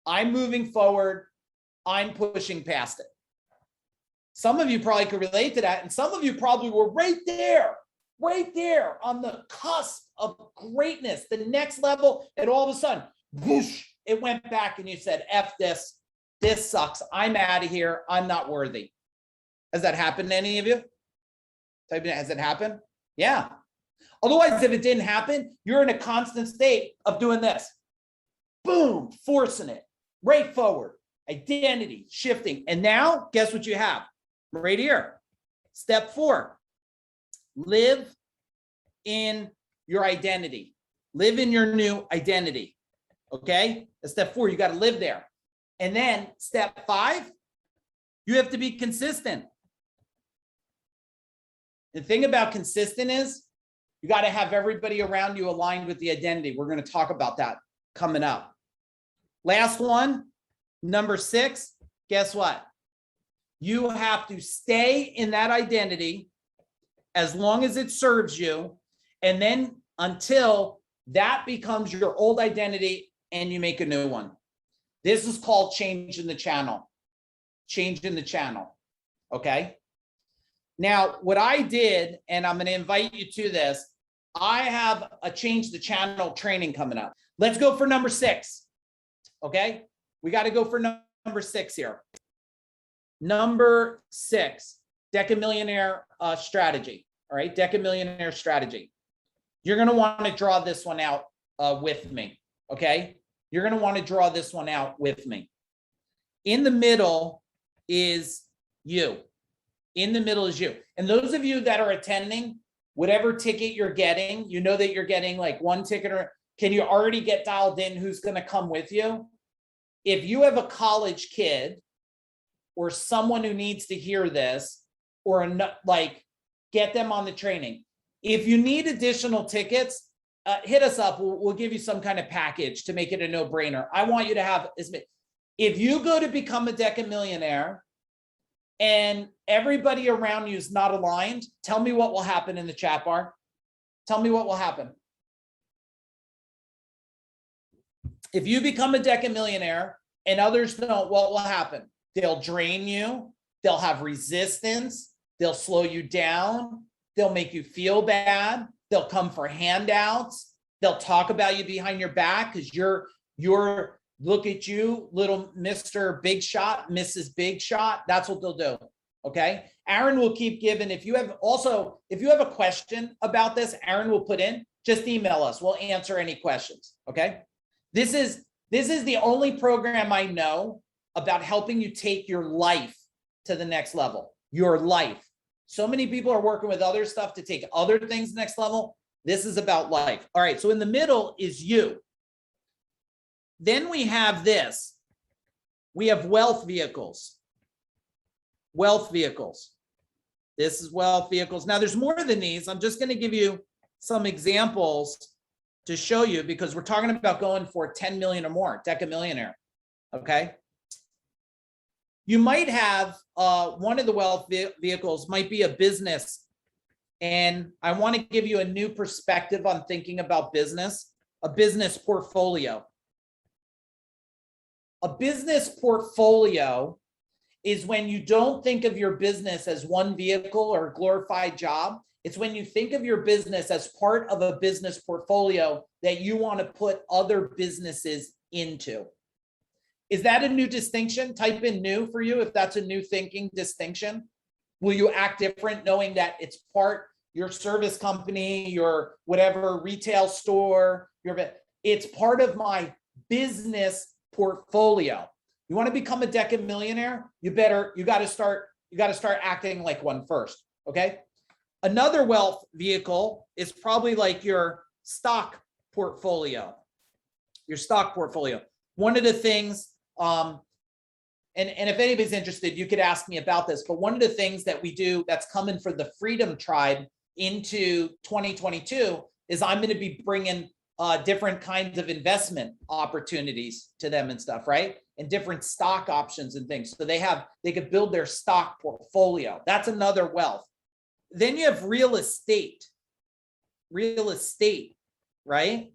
I'm moving forward. I'm pushing past it. Some of you probably could relate to that. And some of you probably were right there on the cusp of greatness, the next level. And all of a sudden, whoosh, it went back and you said, F this. This sucks. I'm out of here. I'm not worthy. Has that happened to any of you? Has it happened? Yeah. Otherwise, if it didn't happen, you're in a constant state of doing this. Boom, forcing it right forward. Identity shifting. And now, guess what you have? Right here. Step 4. Live in your identity. Live in your new identity. Okay? That's step 4. You got to live there. And then step 5, you have to be consistent. The thing about consistent is you got to have everybody around you aligned with the identity. We're going to talk about that coming up. Last one, number 6, guess what? You have to stay in that identity as long as it serves you, and then until that becomes your old identity and you make a new one. This is called changing the channel. Changing the channel. Okay? Now, what I did, and I'm going to invite you to this, I have a change the channel training coming up. Let's go for number 6. Okay? We got to go for number 6 here. Number 6, Decamillionaire strategy. All right, Decamillionaire strategy. You're going to want to draw this one out with me. Okay? You're going to want to draw this one out with me. In the middle is you. In the middle is you. And those of you that are attending, whatever ticket you're getting, you know that you're getting like one ticket, or can you already get dialed in who's going to come with you? If you have a college kid or someone who needs to hear this, or like get them on the training. If you need additional tickets, hit us up. We'll give you some kind of package to make it a no-brainer. I want you to have, if you go to become a Decamillionaire and everybody around you is not aligned, tell me what will happen in the chat bar. Tell me what will happen. If you become a Decamillionaire and others don't, what will happen? They'll drain you. They'll have resistance. They'll slow you down. They'll make you feel bad. They'll come for handouts. They'll talk about you behind your back because you're look at you, little Mr. Big Shot, Mrs. Big Shot. That's what they'll do. Okay. Aaron will keep giving. If you have a question about this, Aaron will put in, just email us. We'll answer any questions. Okay. This is the only program I know about helping you take your life to the next level. Your life. So many people are working with other stuff to take other things to the next level. This is about life. All right. So in the middle is you. Then we have this. We have wealth vehicles. Wealth vehicles. This is wealth vehicles. Now there's more than these. I'm just going to give you some examples to show you, because we're talking about going for 10 million or more, Decamillionaire. Okay. You might have one of the wealth vehicles might be a business. And I want to give you a new perspective on thinking about business, a business portfolio. A business portfolio is when you don't think of your business as one vehicle or a glorified job. It's when you think of your business as part of a business portfolio that you want to put other businesses into. Is that a new distinction? Type in new for you if that's a new thinking distinction. Will you act different knowing that it's part your service company, your whatever retail store, it's part of my business portfolio? You want to become a Decamillionaire? You got to start acting like one first. Okay. Another wealth vehicle is probably like your stock portfolio. Your stock portfolio. One of the things, and if anybody's interested, you could ask me about this, but one of the things that we do that's coming for the Freedom Tribe into 2022 is I'm going to be bringing different kinds of investment opportunities to them and stuff, right? And different stock options and things. So they could build their stock portfolio. That's another wealth. Then you have real estate, right?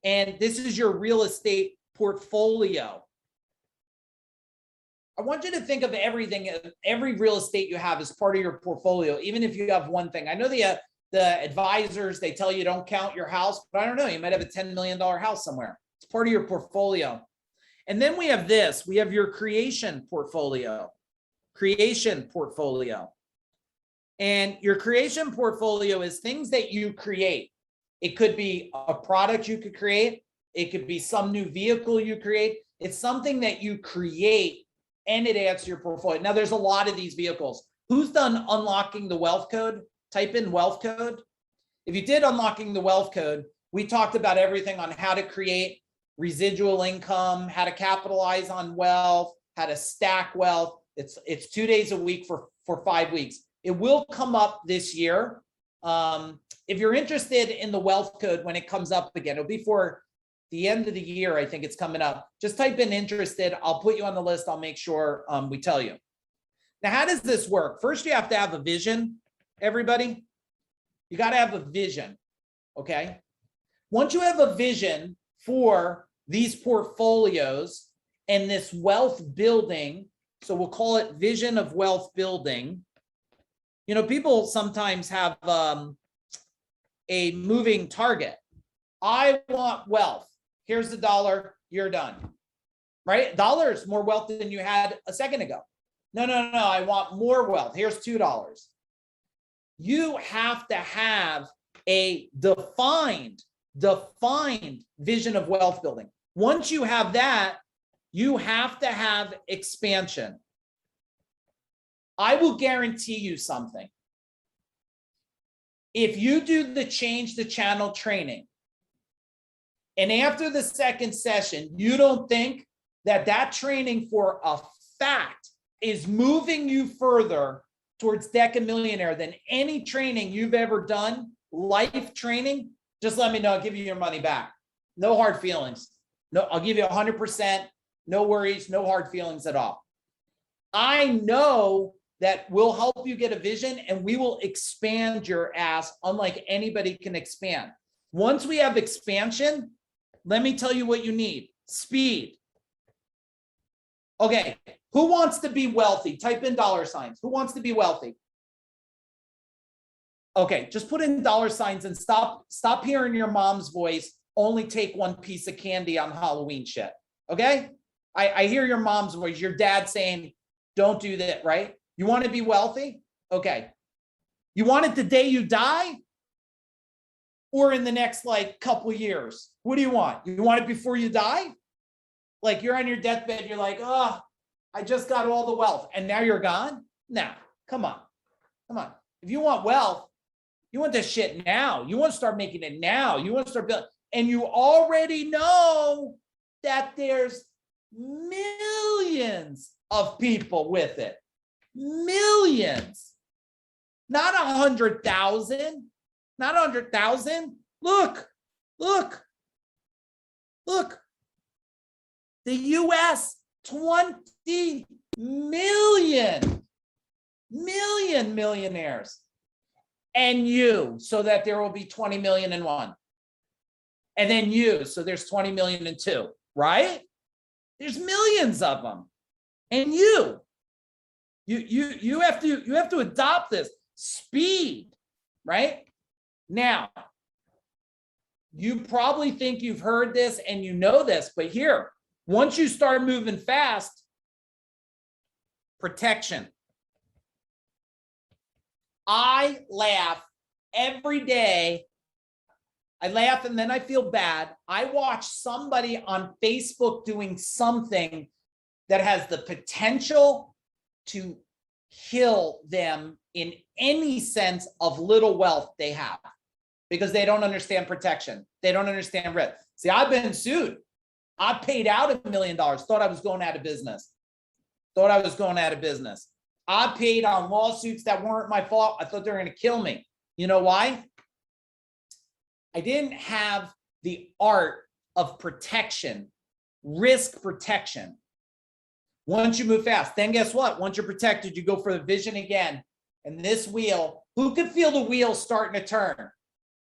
And this is your real estate portfolio. I want you to think of everything, every real estate you have as part of your portfolio, even if you have one thing. I know the advisors, they tell you don't count your house, but I don't know, you might have a $10 million house somewhere. It's part of your portfolio. And then we have this, we have your creation portfolio. And your creation portfolio is things that you create. It could be a product you could create. It could be some new vehicle you create. It's something that you create and it adds to your portfolio. Now, there's a lot of these vehicles. Who's done Unlocking the Wealth Code? Type in wealth code. If you did Unlocking the Wealth Code, we talked about everything on how to create residual income, how to capitalize on wealth, how to stack wealth. It's 2 days a week for 5 weeks. It will come up this year. If you're interested in the wealth code when it comes up again, it'll be for the end of the year. I think it's coming up. Just type in interested. I'll put you on the list. I'll make sure we tell you. Now, how does this work? First, you have to have a vision, everybody. You got to have a vision, okay? Once you have a vision for these portfolios and this wealth building, so we'll call it vision of wealth building. You know, people sometimes have a moving target. I want wealth. Here's the dollar. You're done, right? Dollar is more wealth than you had a second ago. No. I want more wealth. Here's $2. You have to have a defined vision of wealth building. Once you have that, you have to have expansion. I will guarantee you something. If you do the change the channel training, and after the second session, you don't think that training for a fact is moving you further towards Decamillionaire than any training you've ever done, life training, just let me know. I'll give you your money back. No hard feelings. No, I'll give you 100%. No worries, no hard feelings at all. I know that we'll help you get a vision and we will expand your ass unlike anybody can expand. Once we have expansion, let me tell you what you need. Speed. Okay, who wants to be wealthy? Type in $signs. Who wants to be wealthy? Okay, just put in $signs and stop hearing your mom's voice. Only take one piece of candy on Halloween shit. Okay? I hear your mom's voice, your dad saying, don't do that, right? You want to be wealthy? Okay. You want it the day you die? Or in the next couple years? What do you want? You want it before you die? Like you're on your deathbed, you're like, oh, I just got all the wealth and now you're gone? Nah, come on. If you want wealth, you want this shit now. You want to start making it now. You want to start building. And you already know that there's millions of people with it. Millions. Not 100,000. not 100,000. Look. The US, 20 million millionaires. And you, so that there will be 20 million and one. And then you, so there's 20 million and two, right? There's millions of them. And you have to adopt this speed, right? Now, you probably think you've heard this and you know this, but here, once you start moving fast, protection. I laugh every day. I laugh and then I feel bad. I watch somebody on Facebook doing something that has the potential to kill them in any sense of little wealth they have, because they don't understand protection. They don't understand risk. See, I've been sued. I paid out $1 million, thought I was going out of business. I paid on lawsuits that weren't my fault. I thought they were going to kill me. You know why? I didn't have the art of protection, risk protection. Once you move fast, then guess what? Once you're protected, you go for the vision again. And this wheel, who could feel the wheel starting to turn?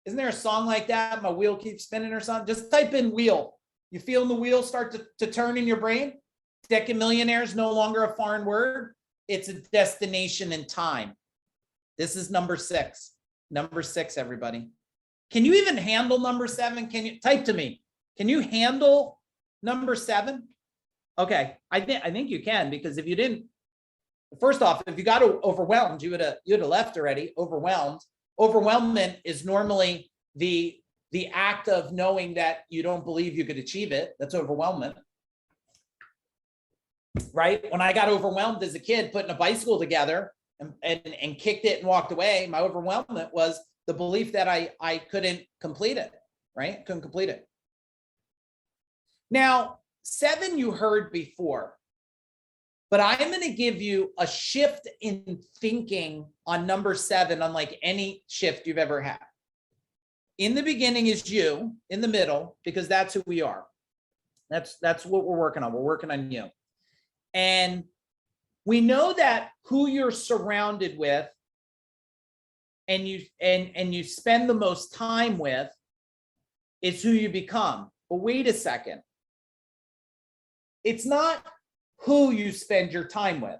Isn't there a song like that? My wheel keeps spinning or something. Just type in wheel. You feeling the wheel start to turn in your brain? Decamillionaire is no longer a foreign word. It's a destination in time. This is number 6. Number 6, everybody. Can you even handle number 7? Can you type to me? Can you handle number 7? Okay, I think you can, because if you didn't, first off, if you got overwhelmed, you would have left already. Overwhelmment is normally the act of knowing that you don't believe you could achieve it. That's overwhelmment, right? When I got overwhelmed as a kid putting a bicycle together and kicked it and walked away, my overwhelmment was the belief that I couldn't complete it, right? Couldn't complete it. Now, 7 you heard before, but I'm going to give you a shift in thinking on number 7, unlike any shift you've ever had. In the beginning is you, in the middle, because that's who we are. That's what we're working on. We're working on you. And we know that who you're surrounded with and you spend the most time with is who you become. But wait a second. It's not who you spend your time with.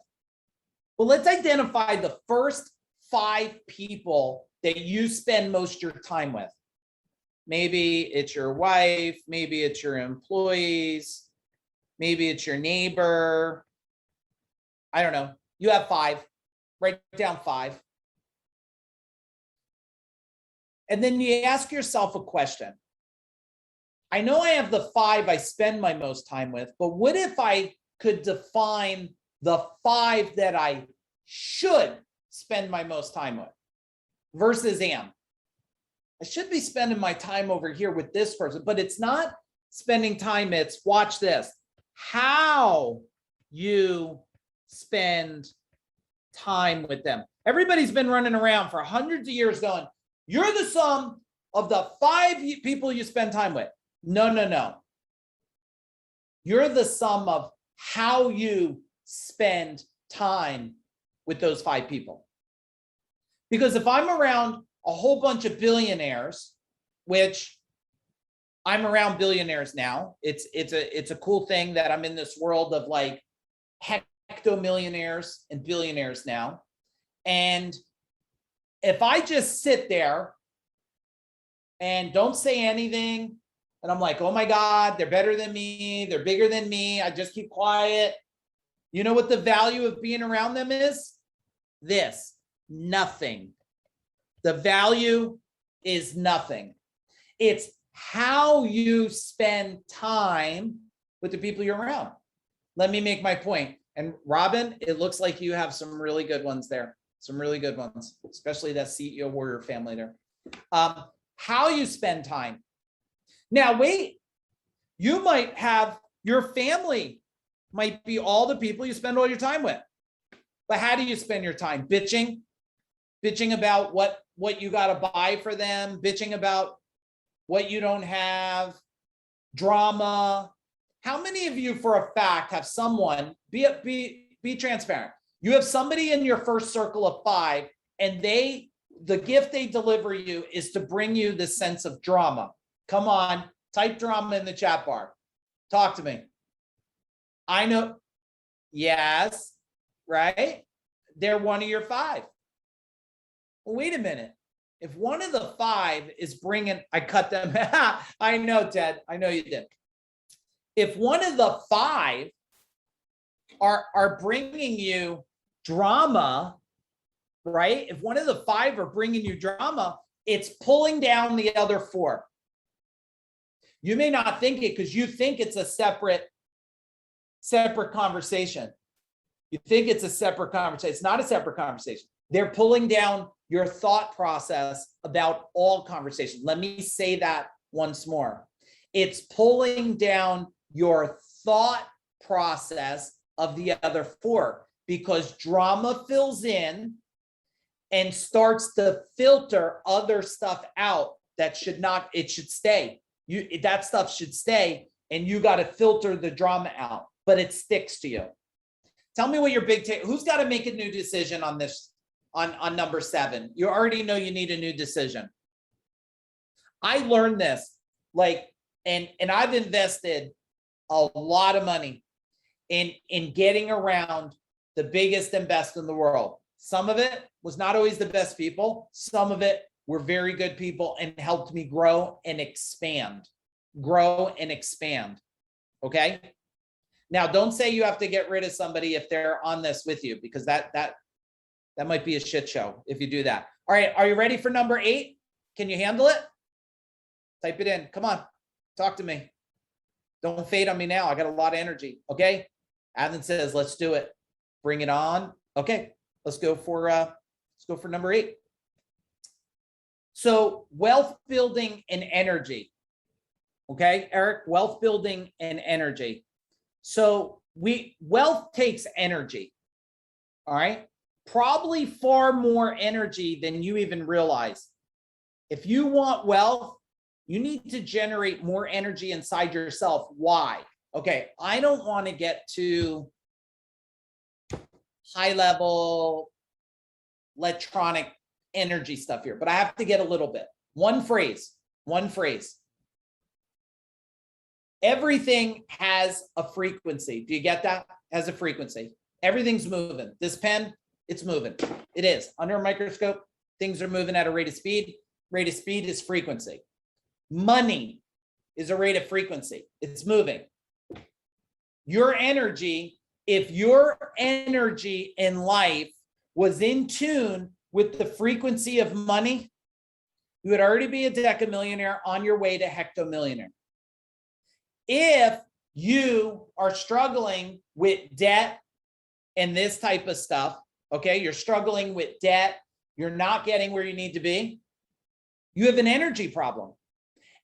Well, let's identify the first 5 people that you spend most of your time with. Maybe it's your wife, maybe it's your employees, maybe it's your neighbor. I don't know. You have 5. Write down 5. And then you ask yourself a question. I know I have the 5 I spend my most time with, but what if I could define the 5 that I should spend my most time with versus am? I should be spending my time over here with this person, but it's not spending time. It's, watch this, how you spend time with them. Everybody's been running around for hundreds of years going, you're the sum of the 5 people you spend time with. No. You're the sum of how you spend time with those 5 people. Because if I'm around a whole bunch of billionaires, which I'm around billionaires now, it's a cool thing that I'm in this world of like hectomillionaires and billionaires now. And if I just sit there and don't say anything, and I'm like, oh my God, they're better than me, they're bigger than me, I just keep quiet. You know what the value of being around them is? This, nothing. The value is nothing. It's how you spend time with the people you're around. Let me make my point. And Robin, it looks like you have some really good ones there. Some really good ones, especially that CEO warrior family there. How you spend time. Now, wait, you might have your family might be all the people you spend all your time with. But how do you spend your time? Bitching about what what you got to buy for them, bitching about what you don't have, drama. How many of you for a fact have someone, be transparent. You have somebody in your first circle of 5 and the gift they deliver you is to bring you the sense of drama. Come on, type drama in the chat bar. Talk to me. I know. Yes, right? They're one of your 5. Well, wait a minute. If one of the 5 is bringing, I cut them. I know, Ted. I know you did. If one of the 5 are bringing you drama, right? If one of the 5 are bringing you drama, it's pulling down the other 4. You may not think it because you think it's a separate conversation. You think it's a separate conversation. It's not a separate conversation. They're pulling down your thought process about all conversations. Let me say that once more. It's pulling down your thought process of the other 4 because drama fills in and starts to filter other stuff out that should not, it should stay. That stuff should stay and you got to filter the drama out, but it sticks to you. Tell me what your big take, who's got to make a new decision on this, on number 7? You already know you need a new decision. I learned this, like, and I've invested a lot of money in getting around the biggest and best in the world. Some of it was not always the best people. Some of it were very good people and helped me grow and expand. Okay. Now, don't say you have to get rid of somebody if they're on this with you, because that might be a shit show if you do that. All right. Are you ready for number 8? Can you handle it? Type it in. Come on. Talk to me. Don't fade on me now. I got a lot of energy. Okay. Adnan says, let's do it. Bring it on. Okay. Let's go for number 8. So wealth building and energy. Okay, Eric, wealth building and energy. So wealth takes energy. All right. Probably far more energy than you even realize. If you want wealth, you need to generate more energy inside yourself. Why? Okay, I don't want to get too high level electronic energy stuff here, but I have to get a little bit. One phrase. Everything has a frequency. Do you get that? Has a frequency. Everything's moving. This pen, it's moving. It is. Under a microscope, things are moving at a rate of speed. Rate of speed is frequency. Money is a rate of frequency. It's moving. Your energy, if your energy in life was in tune with the frequency of money, you would already be a decamillionaire on your way to hectomillionaire. If you are struggling with debt and this type of stuff, okay, you're struggling with debt, you're not getting where you need to be, you have an energy problem.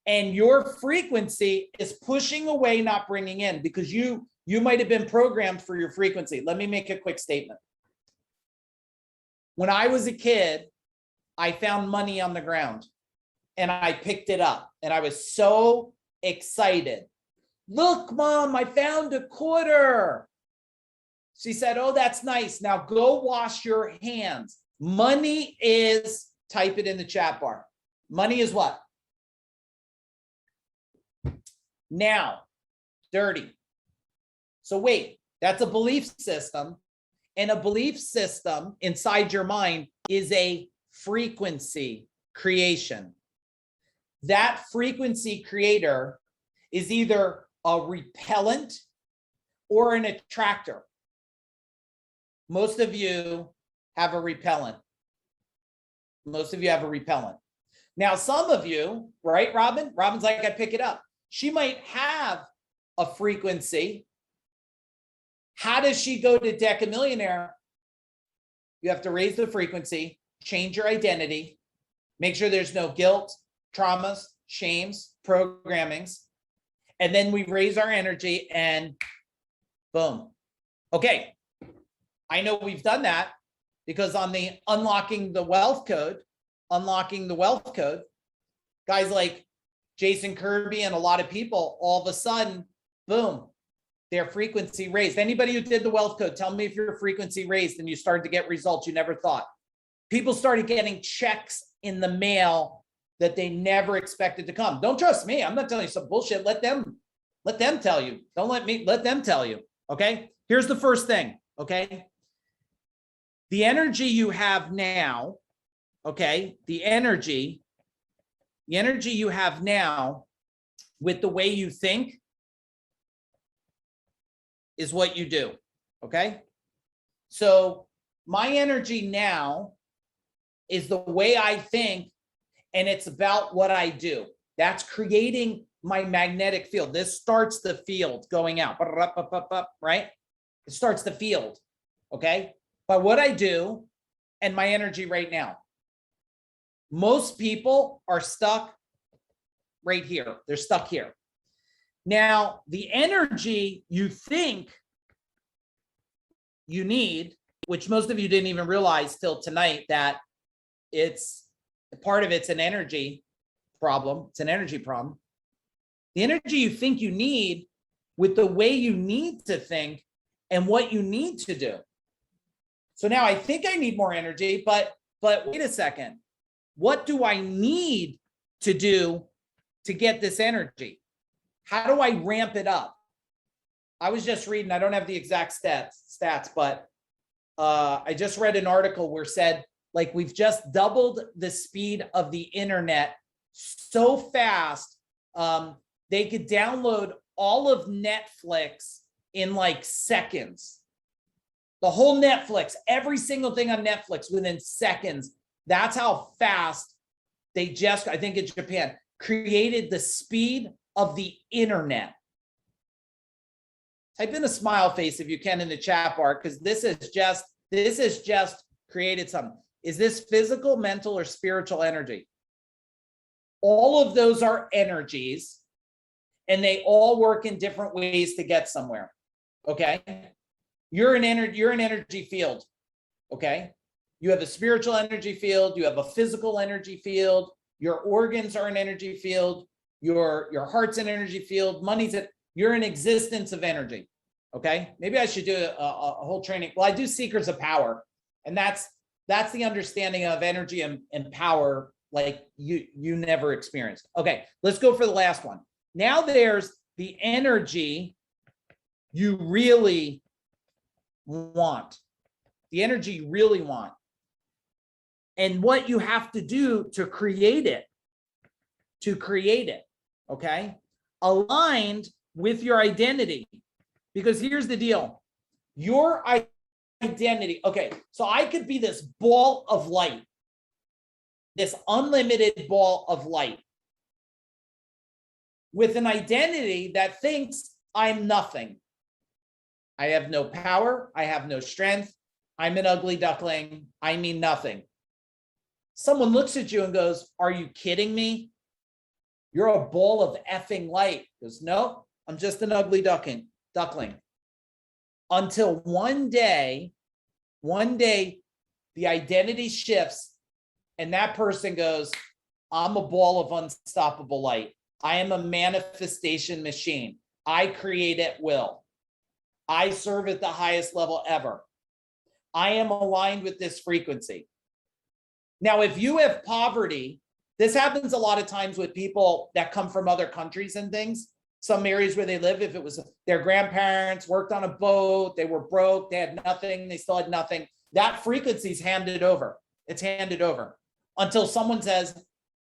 And your frequency is pushing away, not bringing in, because you might have been programmed for your frequency. Let me make a quick statement. When I was a kid, I found money on the ground and I picked it up and I was so excited. Look, Mom, I found a quarter. She said, oh, that's nice. Now go wash your hands. Money is, type it in the chat bar. Money is what? Now, dirty. So wait, that's a belief system. And a belief system inside your mind is a frequency creation. That frequency creator is either a repellent or an attractor. Most of you have a repellent. Most of you have a repellent. Now, some of you, right, Robin? Robin's like, I pick it up. She might have a frequency. How does she go to Decamillionaire? You have to raise the frequency, change your identity, make sure there's no guilt, traumas, shames, programmings, and then we raise our energy and boom. Okay, I know we've done that because on the Unlocking the Wealth Code, unlocking the wealth code, guys like Jason Kirby and a lot of people, all of a sudden, boom, their frequency raised. Anybody who did the wealth code, tell me if your frequency raised and you started to get results you never thought. People started getting checks in the mail that they never expected to come. Don't trust me. I'm not telling you some bullshit. Let them tell you. Don't let them tell you. Okay. Here's the first thing. Okay. The energy you have now, okay, the energy you have now with the way you think is what you do, okay? So my energy now is the way I think, and it's about what I do. That's creating my magnetic field. This starts the field going out, right? It starts the field, okay? By what I do and my energy right now. Most people are stuck right here. They're stuck here. Now, the energy you think you need, which most of you didn't even realize till tonight, that it's part of it's an energy problem. It's an energy problem. The energy you think you need with the way you need to think and what you need to do. So now I think I need more energy, but wait a second. What do I need to do to get this energy? How do I ramp it up? I was just reading, I don't have the exact stats, but I just read an article where said, like, we've just doubled the speed of the internet so fast, they could download all of Netflix in like seconds. The whole Netflix, every single thing on Netflix within seconds. That's how fast they just, I think in Japan, created the speed of the internet. Type in a smile face if you can in the chat bar, because this is just created something. Is this physical, mental, or spiritual energy? All of those are energies, and they all work in different ways to get somewhere. Okay, you're an energy field. Okay, you have a spiritual energy field. You have a physical energy field. Your organs are an energy field. Your heart's an energy field. Money's it. You're an existence of energy. Okay, maybe I should do a whole training. Well, I do Seekers of Power, and that's the understanding of energy and power like you never experienced. Okay, let's go for the last one. Now there's the energy you really want. The energy you really want. And what you have to do to create it. Okay? Aligned with your identity. Because here's the deal. Your identity. Okay, so I could be this ball of light. This unlimited ball of light. With an identity that thinks I'm nothing. I have no power. I have no strength. I'm an ugly duckling. I mean nothing. Someone looks at you and goes, "Are you kidding me? You're a ball of effing light." Goes, "No, I'm just an ugly duckling." Until one day, the identity shifts and that person goes, "I'm a ball of unstoppable light. I am a manifestation machine. I create at will. I serve at the highest level ever. I am aligned with this frequency." Now, if you have poverty, this happens a lot of times with people that come from other countries and things. Some areas where they live, if it was their grandparents worked on a boat, they were broke, they had nothing, they still had nothing. That frequency is handed over. It's handed over until someone says,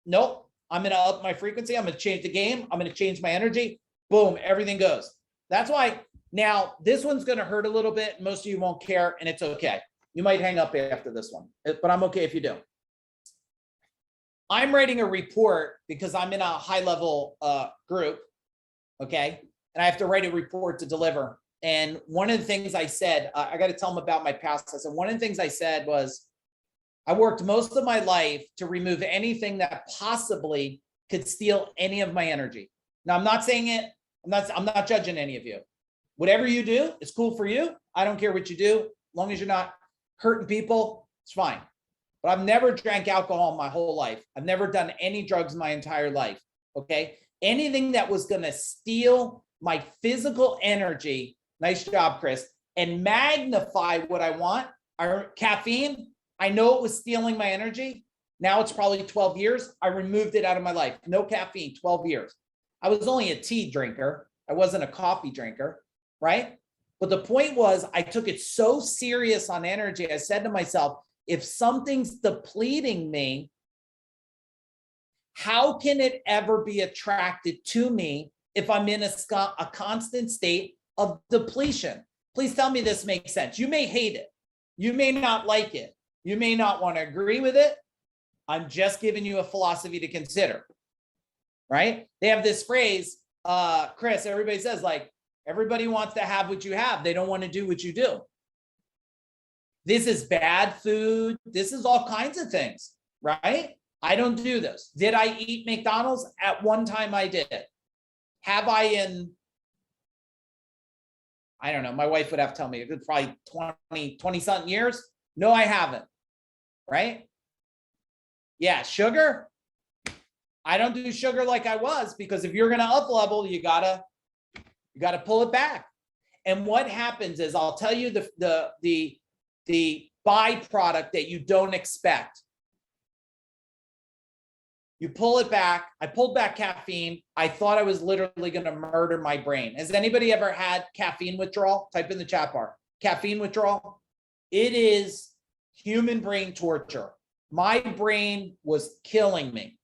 "Nope, I'm going to up my frequency. I'm going to change the game. I'm going to change my energy." Boom, everything goes. That's why now this one's going to hurt a little bit. Most of you won't care, and it's okay. You might hang up after this one, but I'm okay if you do. I'm writing a report because I'm in a high-level group, okay? And I have to write a report to deliver. And one of the things I said, I got to tell them about my past. I said, one of the things I said was, I worked most of my life to remove anything that possibly could steal any of my energy. Now, I'm not saying it. I'm not judging any of you. Whatever you do, it's cool for you. I don't care what you do. As long as you're not hurting people, it's fine. but I've never drank alcohol my whole life. I've never done any drugs my entire life. Okay. Anything that was going to steal my physical energy, nice job, Chris, and magnify what I want, caffeine, I know it was stealing my energy. Now it's probably 12 years. I removed it out of my life. No caffeine, 12 years. I was only a tea drinker. I wasn't a coffee drinker, right? But the point was, I took it so serious on energy. I said to myself, if something's depleting me, how can it ever be attracted to me if I'm in a constant state of depletion? Please tell me this makes sense. You may hate it. You may not like it. You may not want to agree with it. I'm just giving you a philosophy to consider, right? They have this phrase, Chris, everybody says, like, everybody wants to have what you have. They don't want to do what you do. This is bad food. This is all kinds of things, right? I don't do this. Did I eat McDonald's? At one time I did. Have I in, I don't know, my wife would have to tell me, it's probably 20 something years. No, I haven't, right? Yeah, sugar. I don't do sugar like I was, because if you're going to up level, you gotta pull it back. And what happens is, I'll tell you the byproduct that you don't expect. You pull it back. I pulled back caffeine. I thought I was literally going to murder my brain. Has anybody ever had caffeine withdrawal? Type in the chat bar. Caffeine withdrawal. It is human brain torture. My brain was killing me.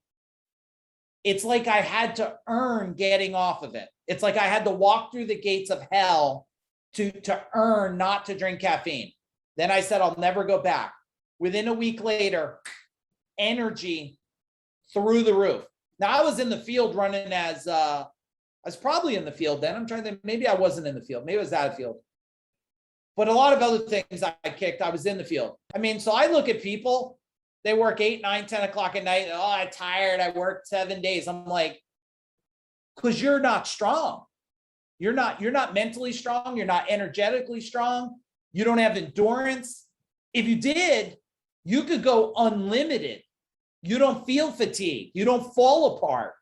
It's like I had to earn getting off of it. It's like I had to walk through the gates of hell to earn not to drink caffeine. Then I said, I'll never go back. Within a week later, energy through the roof. Now, I was in the field running as, I was probably in the field then. I'm trying to think, maybe I wasn't in the field. Maybe I was out of field. But a lot of other things I kicked, I was in the field. I mean, so I look at people, they work 8, 9, 10 o'clock at night. Oh, I'm tired. I worked 7 days. I'm like, because you're not strong. You're not mentally strong. You're not energetically strong. You don't have endurance. If you did, you could go unlimited. You don't feel fatigue. You don't fall apart.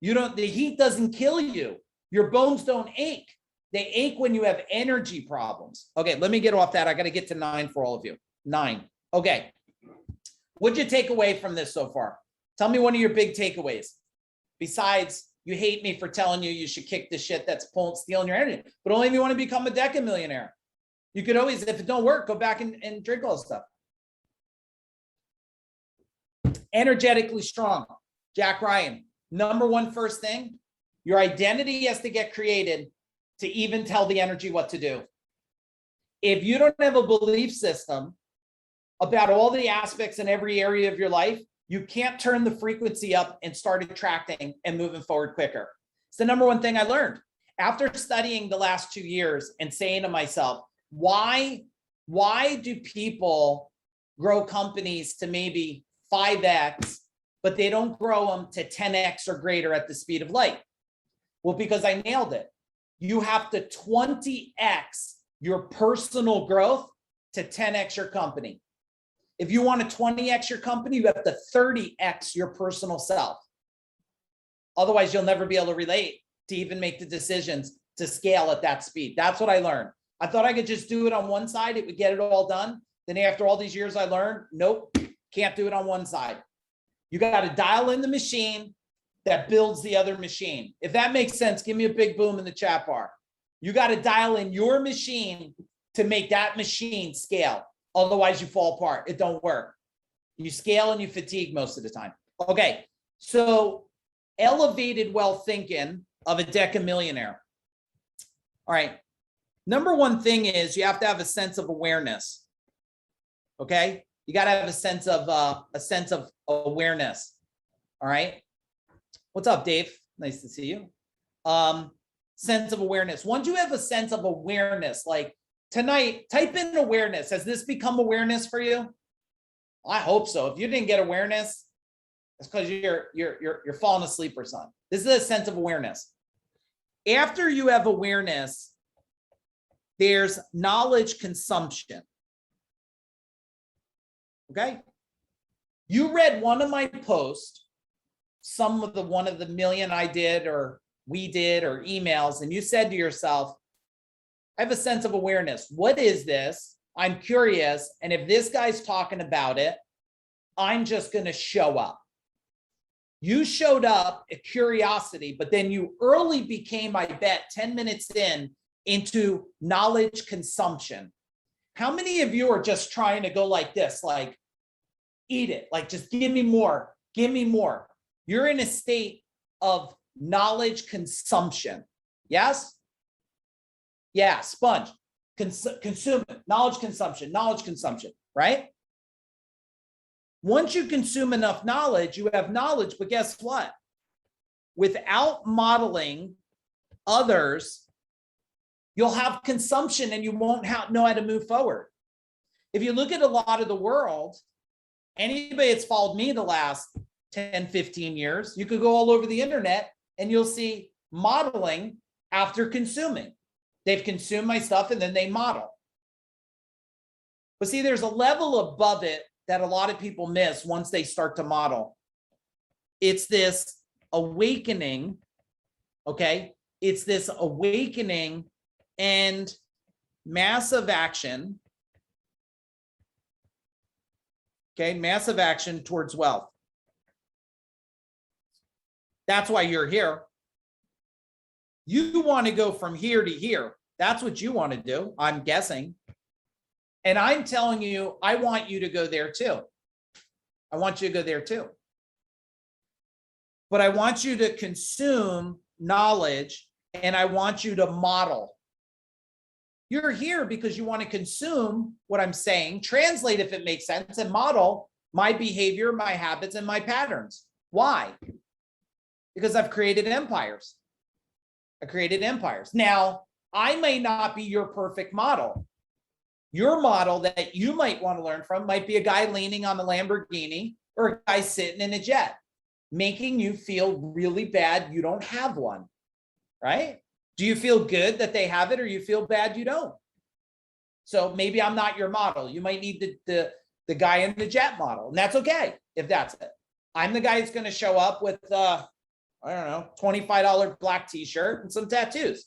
The heat doesn't kill you. Your bones don't ache. They ache when you have energy problems. Okay, let me get off that. I got to get to 9 for all of you. 9. Okay. What'd you take away from this so far? Tell me one of your big takeaways. Besides, you hate me for telling you should kick the shit that's stealing your energy, but only if you want to become a decamillionaire. You could always, if it don't work, go back and drink all this stuff. Energetically strong. Jack Ryan, number one first thing, your identity has to get created to even tell the energy what to do. If you don't have a belief system about all the aspects in every area of your life, you can't turn the frequency up and start attracting and moving forward quicker. It's the number one thing I learned after studying the last 2 years and saying to myself, why do people grow companies to maybe 5x, but they don't grow them to 10x or greater at the speed of light? Well, because I nailed it. You have to 20x your personal growth to 10x your company. If you want to 20x your company, you have to 30x your personal self. Otherwise, you'll never be able to relate to even make the decisions to scale at that speed. That's what I learned. I thought I could just do it on one side. It would get it all done. Then after all these years, I learned, nope, can't do it on one side. You got to dial in the machine that builds the other machine. If that makes sense, give me a big boom in the chat bar. You got to dial in your machine to make that machine scale. Otherwise, you fall apart. It don't work. You scale and you fatigue most of the time. Okay, so elevated wealth thinking of a decamillionaire. All right, number one thing is you have to have a sense of awareness. Okay, you got to have a sense of awareness. All right, what's up, Dave? Nice to see you. Sense of awareness. Once you have a sense of awareness, like tonight, type in awareness. Has this become awareness for you? I hope so. If you didn't get awareness, it's because you're falling asleep or something. This is a sense of awareness. After you have awareness, there's knowledge consumption. Okay? You read one of my posts, one of the million I did or we did or emails, and you said to yourself, I have a sense of awareness. What is this? I'm curious. And if this guy's talking about it, I'm just going to show up. You showed up at curiosity, but then you early became, I bet, 10 minutes into knowledge consumption. How many of you are just trying to go like this, like eat it, like just give me more, give me more? You're in a state of knowledge consumption. Yes? Yeah, sponge, consume it, knowledge consumption, right? Once you consume enough knowledge, you have knowledge, but guess what? Without modeling others, you'll have consumption and you won't know how to move forward. If you look at a lot of the world, anybody that's followed me the last 10, 15 years, you could go all over the internet and you'll see modeling after consuming. They've consumed my stuff and then they model. But see, there's a level above it that a lot of people miss once they start to model. It's this awakening, okay? It's this awakening and massive action, okay? Massive action towards wealth. That's why you're here. You want to go from here to here. That's what you want to do, I'm guessing. And I'm telling you, I want you to go there too. I want you to go there too. But I want you to consume knowledge and I want you to model. You're here because you want to consume what I'm saying, translate if it makes sense, and model my behavior, my habits, and my patterns. Why? Because I've created empires. I created empires. Now, I may not be your perfect model. Your model that you might want to learn from might be a guy leaning on a Lamborghini or a guy sitting in a jet, making you feel really bad you don't have one, right? Do you feel good that they have it or you feel bad you don't? So maybe I'm not your model. You might need the guy in the jet model, and that's okay if that's it. I'm the guy who's going to show up with, I don't know, $25 black t-shirt and some tattoos.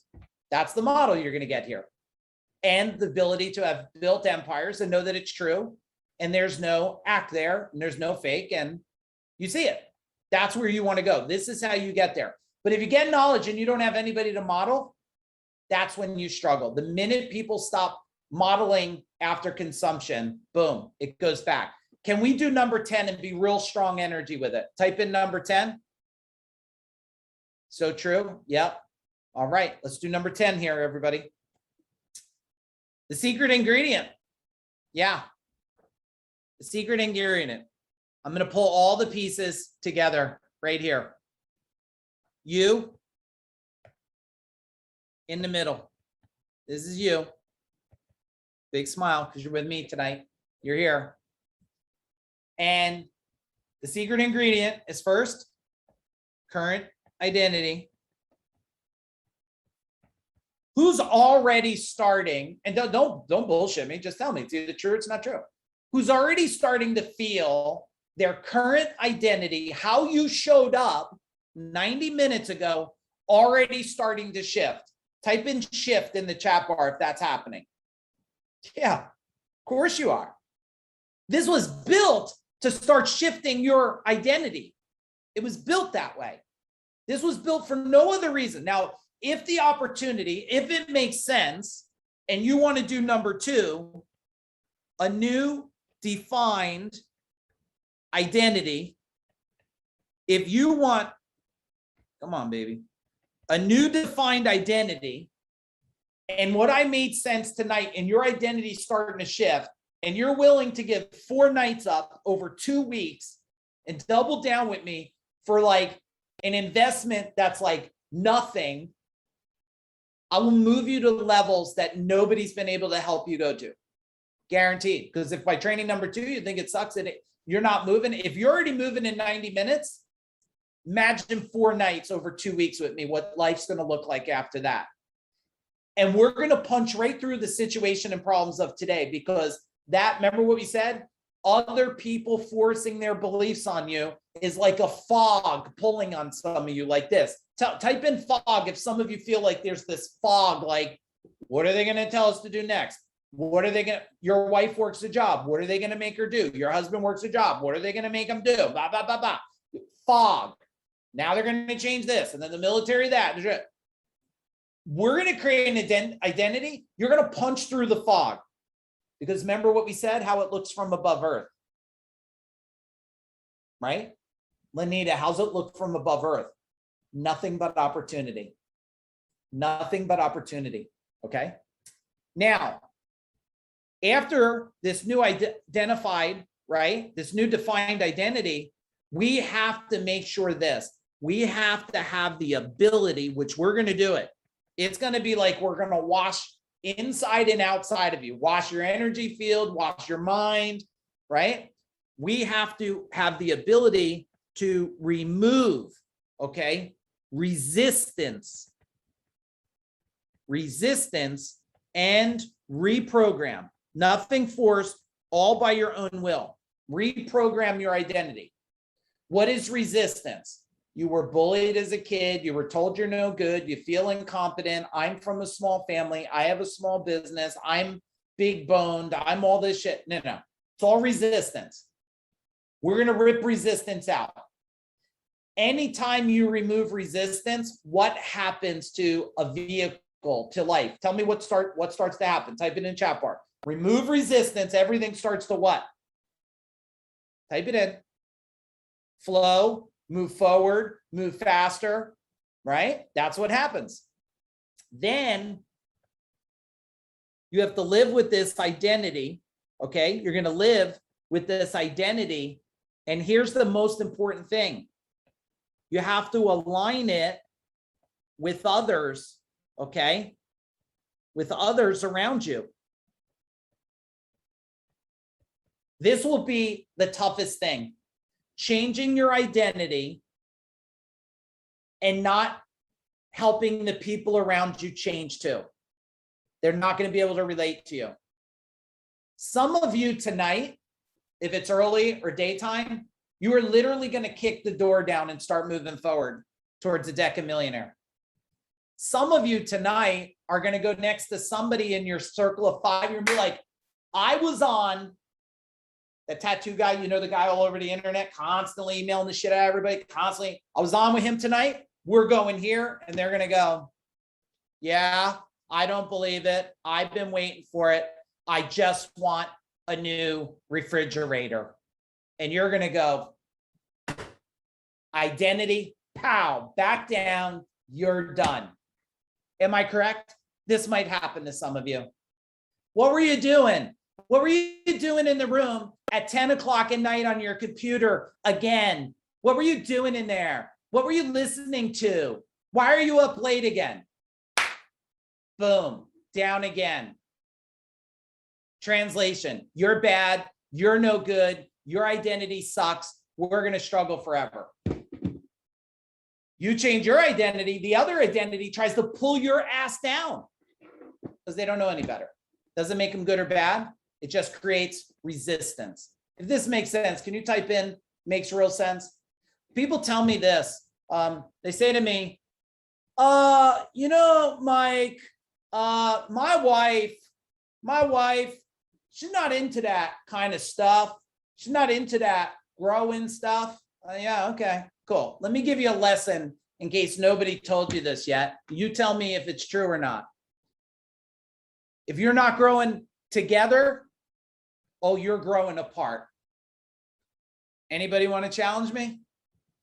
That's the model you're going to get here. And the ability to have built empires and know that it's true. And there's no act there and there's no fake. And you see it. That's where you want to go. This is how you get there. But if you get knowledge and you don't have anybody to model, that's when you struggle. The minute people stop modeling after consumption, boom, it goes back. Can we do number 10 and be real strong energy with it? Type in number 10. So true. Yep. All right. Let's do number 10 here, everybody. The secret ingredient. Yeah. The secret ingredient. I'm going to pull all the pieces together right here. You in the middle. This is you. Big smile because you're with me tonight. You're here. And the secret ingredient is first, current identity. Who's already starting, and don't bullshit me, just tell me it's either true or it's not true. Who's already starting to feel their current identity, how you showed up 90 minutes ago, already starting to shift. Type in shift in the chat bar if that's happening. Yeah, of course you are. This was built to start shifting your identity. It was built that way. This was built for no other reason. Now, if the opportunity, if it makes sense, and you want to do number 2, a new defined identity, if you want, come on, baby, a new defined identity, and what I made sense tonight, and your identity starting to shift, and you're willing to give 4 nights up over 2 weeks and double down with me for like an investment that's like nothing, I will move you to levels that nobody's been able to help you go to. Guaranteed. Because if by training number 2, you think it sucks and you're not moving, if you're already moving in 90 minutes, imagine 4 nights over 2 weeks with me, what life's going to look like after that. And we're going to punch right through the situation and problems of today, because that, remember what we said? other people forcing their beliefs on you is like a fog pulling on some of you like this. Type in fog if some of you feel like there's this fog, like, what are they going to tell us to do next? What are they going to, your wife works a job. What are they going to make her do? Your husband works a job. What are they going to make him do? Blah, blah, blah, blah. Fog. Now they're going to change this. And then the military, that. We're going to create an identity. You're going to punch through the fog. Because remember what we said, how it looks from above Earth. Right? Lenita, how's it look from above Earth? Nothing but opportunity. Nothing but opportunity. Okay? Now, after this new identified, right? This new defined identity, we have to make sure this. We have to have the ability, which we're going to do it. It's going to be like we're going to wash inside and outside of you. Wash your energy field, wash your mind, right? We have to have the ability to remove, okay, resistance and reprogram. Nothing forced, all by your own will. Reprogram your identity. What is resistance? You were bullied as a kid. You were told you're no good. You feel incompetent. I'm from a small family. I have a small business. I'm big boned. I'm all this shit. No. It's all resistance. We're going to rip resistance out. Anytime you remove resistance, what happens to a vehicle, to life? Tell me what starts to happen. Type it in chat bar. Remove resistance. Everything starts to what? Type it in. Flow. Move forward, move faster, right? That's what happens. Then you have to live with this identity, okay? You're going to live with this identity. And here's the most important thing. You have to align it with others, okay? With others around you. This will be the toughest thing. Changing your identity and not helping the people around you change too. They're not going to be able to relate to you. Some of you tonight, if it's early or daytime, you are literally going to kick the door down and start moving forward towards a Decamillionaire. Some of you tonight are going to go next to somebody in your circle of 5 and be like, I was on the tattoo guy, you know, the guy all over the internet, constantly emailing the shit out of everybody, constantly. I was on with him tonight. We're going here. And they're going to go, yeah, I don't believe it. I've been waiting for it. I just want a new refrigerator. And you're going to go, identity, pow, back down. You're done. Am I correct? This might happen to some of you. What were you doing? What were you doing in the room at 10 o'clock at night on your computer again? What were you doing in there? What were you listening to? Why are you up late again? Boom, down again. Translation, you're bad. You're no good. Your identity sucks. We're going to struggle forever. You change your identity. The other identity tries to pull your ass down because they don't know any better. Doesn't make them good or bad. It just creates resistance. If this makes sense, can you type in makes real sense? People tell me this. They say to me, you know, Mike, my wife, she's not into that kind of stuff. She's not into that growing stuff. Yeah, okay, cool. Let me give you a lesson in case nobody told you this yet. You tell me if it's true or not. If you're not growing together, oh, you're growing apart. Anybody want to challenge me?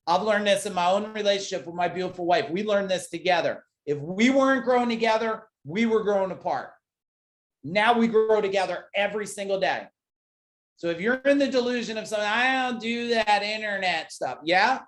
I've learned this in my own relationship with my beautiful wife. We learned this together. If we weren't growing together, we were growing apart. Now we grow together every single day. So if you're in the delusion of something, I don't do that internet stuff. Yeah.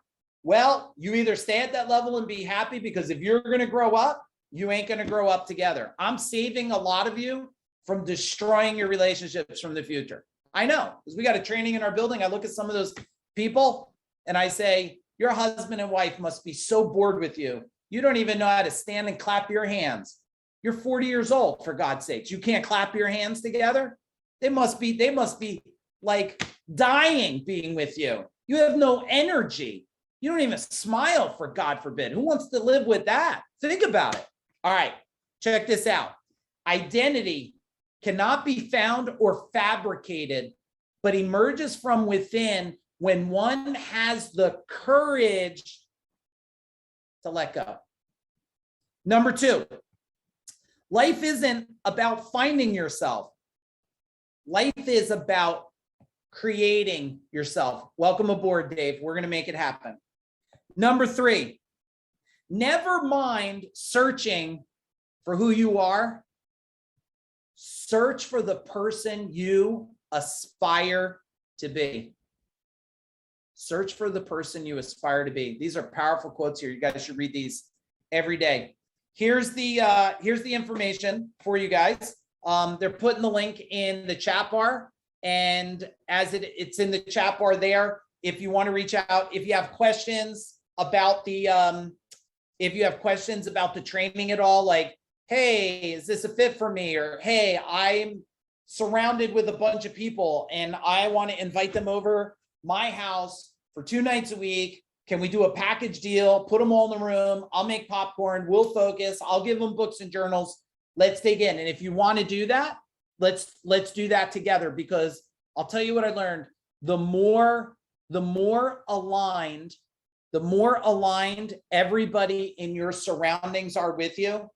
Well, you either stay at that level and be happy, because if you're going to grow up, you ain't going to grow up together. I'm saving a lot of you from destroying your relationships from the future. I know, because we got a training in our building. I look at some of those people and I say, your husband and wife must be so bored with you. You don't even know how to stand and clap your hands. You're 40 years old, for God's sakes. You can't clap your hands together. They must be like dying being with you. You have no energy. You don't even smile, for God forbid. Who wants to live with that? Think about it. All right, check this out. Identity cannot be found or fabricated, but emerges from within when one has the courage to let go. Number 2, life isn't about finding yourself. Life is about creating yourself. Welcome aboard, Dave. We're going to make it happen. Number 3, never mind searching for who you are. Search for the person you aspire to be. Search for the person you aspire to be. These are powerful quotes here. You guys should read these every day. Here's the information for you guys. They're putting the link in the chat bar, and as it's in the chat bar there. If you want to reach out, if you have questions about the training at all, like, hey, is this a fit for me? Or, hey, I'm surrounded with a bunch of people and I want to invite them over my house for 2 nights a week. Can we do a package deal? Put them all in the room. I'll make popcorn. We'll focus. I'll give them books and journals. Let's dig in. And if you want to do that, let's do that together, because I'll tell you what I learned. The more aligned everybody in your surroundings are with you,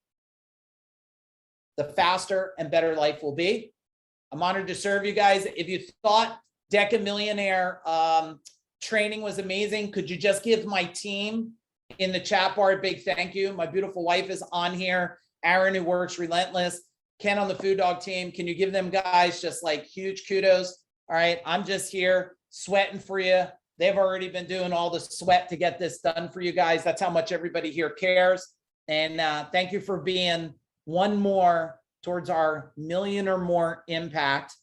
the faster and better life will be. I'm honored to serve you guys. If you thought Decamillionaire training was amazing, could you just give my team in the chat bar a big thank you? My beautiful wife is on here. Aaron, who works relentless. Ken on the FuDog team. Can you give them guys just like huge kudos? All right, I'm just here sweating for you. They've already been doing all the sweat to get this done for you guys. That's how much everybody here cares. And thank you for being one more towards our million or more impact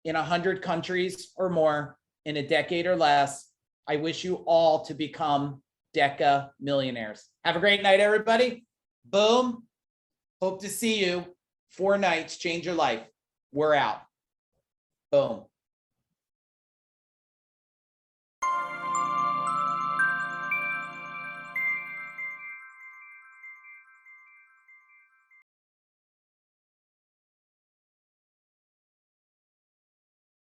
in 100 countries or more in a decade or less. I wish you all to become Deca millionaires. Have a great night, everybody. Boom. Hope to see you. 4 nights, change your life. We're out. Boom.